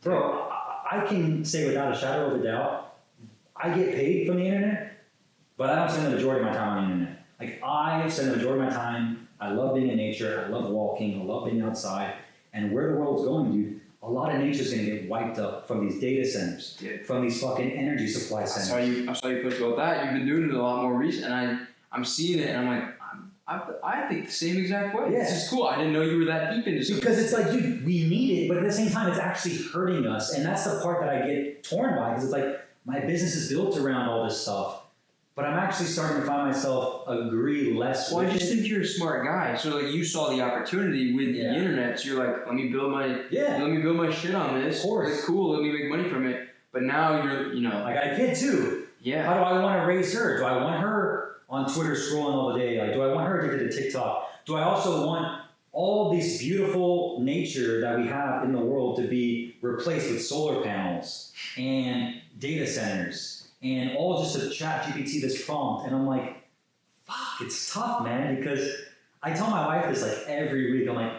bro, I can say without a shadow of a doubt, I get paid from the internet, but I don't spend the majority of my time on the internet. Like, I spend the majority of my time, I love being in nature, I love walking, I love being outside, and where the world's going, dude, a lot of nature's gonna get wiped up from these data centers, from these fucking energy supply centers. I saw you post about that. You've been doing it a lot more recent, and I'm seeing it, and I'm like, I think the same exact way. Yeah. This is cool. I didn't know you were that deep into it. Because it's like, dude, we need it, but at the same time, it's actually hurting us, and that's the part that I get torn by, because it's like, my business is built around all this stuff, but I'm actually starting to find myself agree less with it. Well, I just think you're a smart guy. So like, you saw the opportunity with the internet, so you're like, let me build my shit on this. Of course. It's cool, let me make money from it. But now you're, I got a kid too. Yeah. How do I want to raise her? Do I want her on Twitter scrolling all the day? Like, do I want her addicted to TikTok? Do I also want all this beautiful nature that we have in the world to be replaced with solar panels and data centers and all just to chat GPT this prompt? And I'm like, fuck, it's tough, man, because I tell my wife this like every week. I'm like,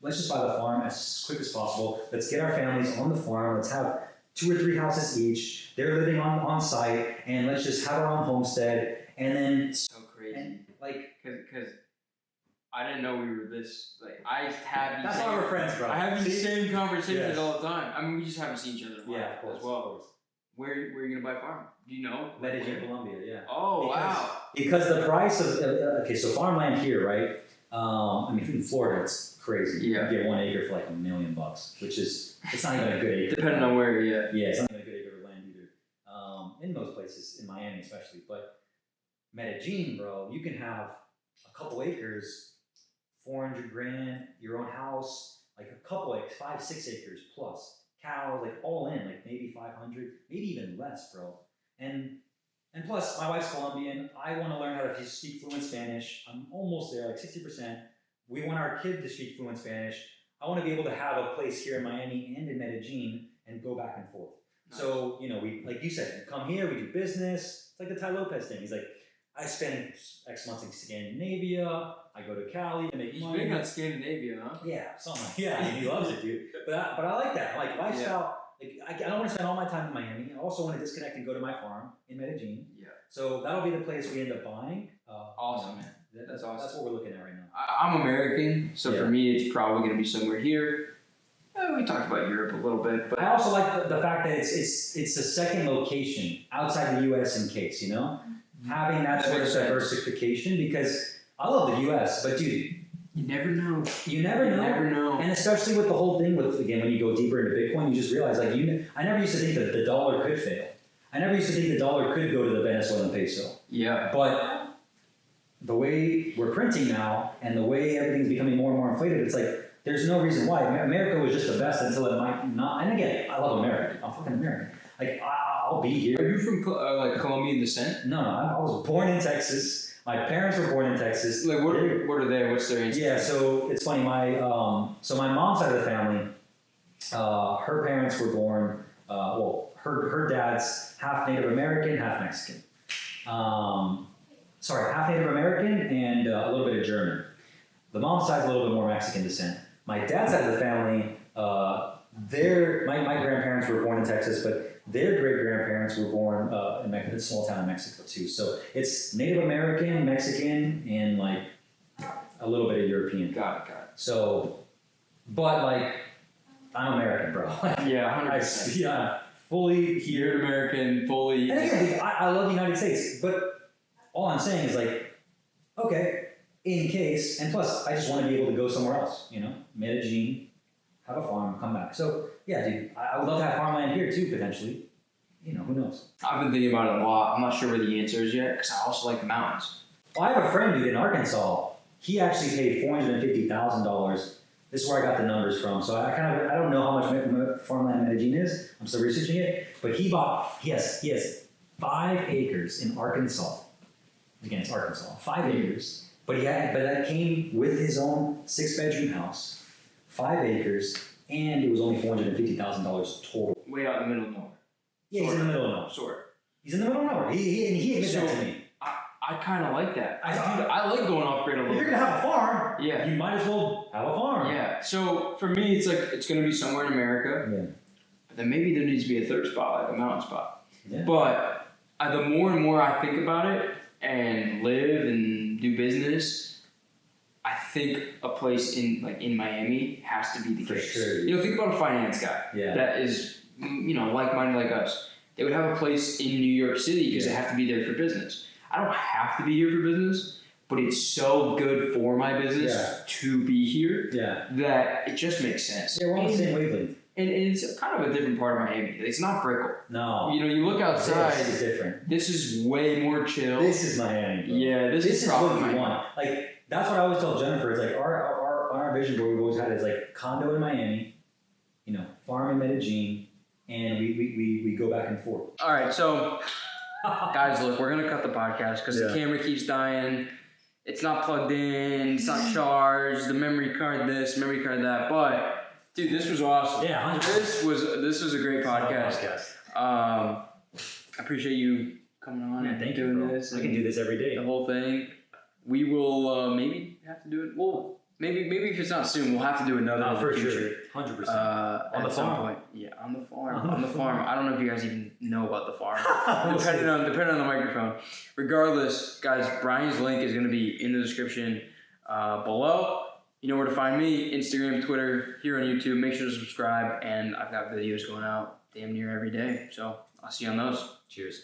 let's just buy the farm as quick as possible. Let's get our families on the farm. Let's have 2 or 3 houses each. They're living on site, and let's just have our own homestead. And then it's so crazy. And like, because I didn't know we were this. Like, I have. That's why we're friends, bro. I have these same conversations all the time. I mean, we just haven't seen each other as well. Where are you gonna buy a farm? Do you know? Medellin, Colombia. Yeah. Oh, wow. Because the price of so farmland here, right? I mean, in Florida, it's crazy. Yeah. You get 1 acre for like $1 million, which is, it's not even a good acre. Depending on where, Yeah, it's not even a good acre of land either. In most places, in Miami especially, but Medellin, bro, you can have a couple acres, 400 grand, your own house, like a couple acres, 5-6 acres plus, cows, like all in, like maybe 500, maybe even less, bro. And plus, my wife's Colombian. I want to learn how to speak fluent Spanish. I'm almost there, like 60%. We want our kid to speak fluent Spanish. I want to be able to have a place here in Miami and in Medellin and go back and forth. Nice. So, we, like you said, we come here, we do business. It's like the Ty Lopez thing. He's like, I spend X months in Scandinavia. I go to Cali to make money. He's big on Scandinavia, huh? Yeah, something like yeah, he loves it, dude. But I like that. Like, lifestyle. Like, I don't want to spend all my time in Miami. I also want to disconnect and go to my farm in Medellin. Yeah. So that'll be the place we end up buying. Awesome, man. That's awesome. That's what we're looking at right now. I'm American, so for me, it's probably going to be somewhere here. We talked about Europe a little bit, but I also like the fact that it's the second location outside the U.S. in case, having that sort of diversification, because I love the U.S., but dude, you never know. You never know. And especially with the whole thing with, again, when you go deeper into Bitcoin, you just realize, like, I never used to think that the dollar could fail. I never used to think the dollar could go to the Venezuelan peso. Yeah. But the way we're printing now and the way everything's becoming more and more inflated, it's like, there's no reason why. America was just the best until it might not. And again, I love America. I'm fucking American. Like, I'll be here. Are you from like Colombian descent? No, I was born in Texas. My parents were born in Texas. Like, what are they? What's their answer? Yeah, so it's funny. My mom's side of the family, her parents were born. Her dad's half Native American, half Mexican. Half Native American and a little bit of German. The mom's side's a little bit more Mexican descent. My dad's side of the family, my grandparents were born in Texas, but their great grandparents were born in a small town in Mexico too. So it's Native American, Mexican, and like a little bit of European. Got it. So, but like, I'm American, bro. Yeah, 100%. Yeah, fully here. You're American, fully. And again, I love the United States, but all I'm saying is like, okay, in case, and plus, I just want to be able to go somewhere else, you know, Medellin, have a farm, come back. So, yeah, dude, I would love to have farmland here too, potentially. You know, who knows? I've been thinking about it a lot. I'm not sure where the answer is yet, because I also like the mountains. Well, I have a friend, dude, in Arkansas. He actually paid $450,000. This is where I got the numbers from. So I don't know how much farmland Medellin is. I'm still researching it. But he has 5 acres in Arkansas. Again, it's Arkansas. 5 acres. But that came with his own 6-bedroom house, 5 acres, and it was only $450,000 total. Way out in the middle of nowhere. Yeah, he's in the middle of nowhere. Sort. He's in the middle of nowhere. He admits that to me. I kind of like that. I like going off grid a little bit. If you're going to have a farm, you might as well have a farm. Yeah. So for me, it's like it's going to be somewhere in America. Yeah. But then maybe there needs to be a third spot, like a mountain spot. Yeah. But the more and more I think about it and live and do business, I think a place in Miami has to be the case. For sure. You know, think about a finance guy that is, you know, like-minded like us. They would have a place in New York City because they have to be there for business. I don't have to be here for business, but it's so good for my business to be here that it just makes sense. Yeah, we're on the same wavelength. And it's kind of a different part of Miami. It's not Brickell. No. You know, you look outside. This is different. This is way more chill. This is Miami, bro. Yeah, this is what you want. Like, that's what I always tell Jennifer. It's like our vision board we've always had is like condo in Miami, you know, farm in Medellin, and we go back and forth. All right, so guys, look, we're gonna cut the podcast because the camera keeps dying. It's not plugged in. It's not charged. The memory card this, memory card that. But dude, this was awesome. Yeah, 100%. This was a great podcast. I appreciate you coming on and thank doing you, bro. this. I can do this every day. The whole thing. We will maybe have to do it. Well, maybe if it's not soon, we'll have to do another in the future. 100%. On the farm. Yeah, on the farm. On the farm. I don't know if you guys even know about the farm. depending on the microphone. Regardless, guys, Brian's link is going to be in the description below. You know where to find me: Instagram, Twitter, here on YouTube. Make sure to subscribe, and I've got videos going out damn near every day. So I'll see you on those. Cheers.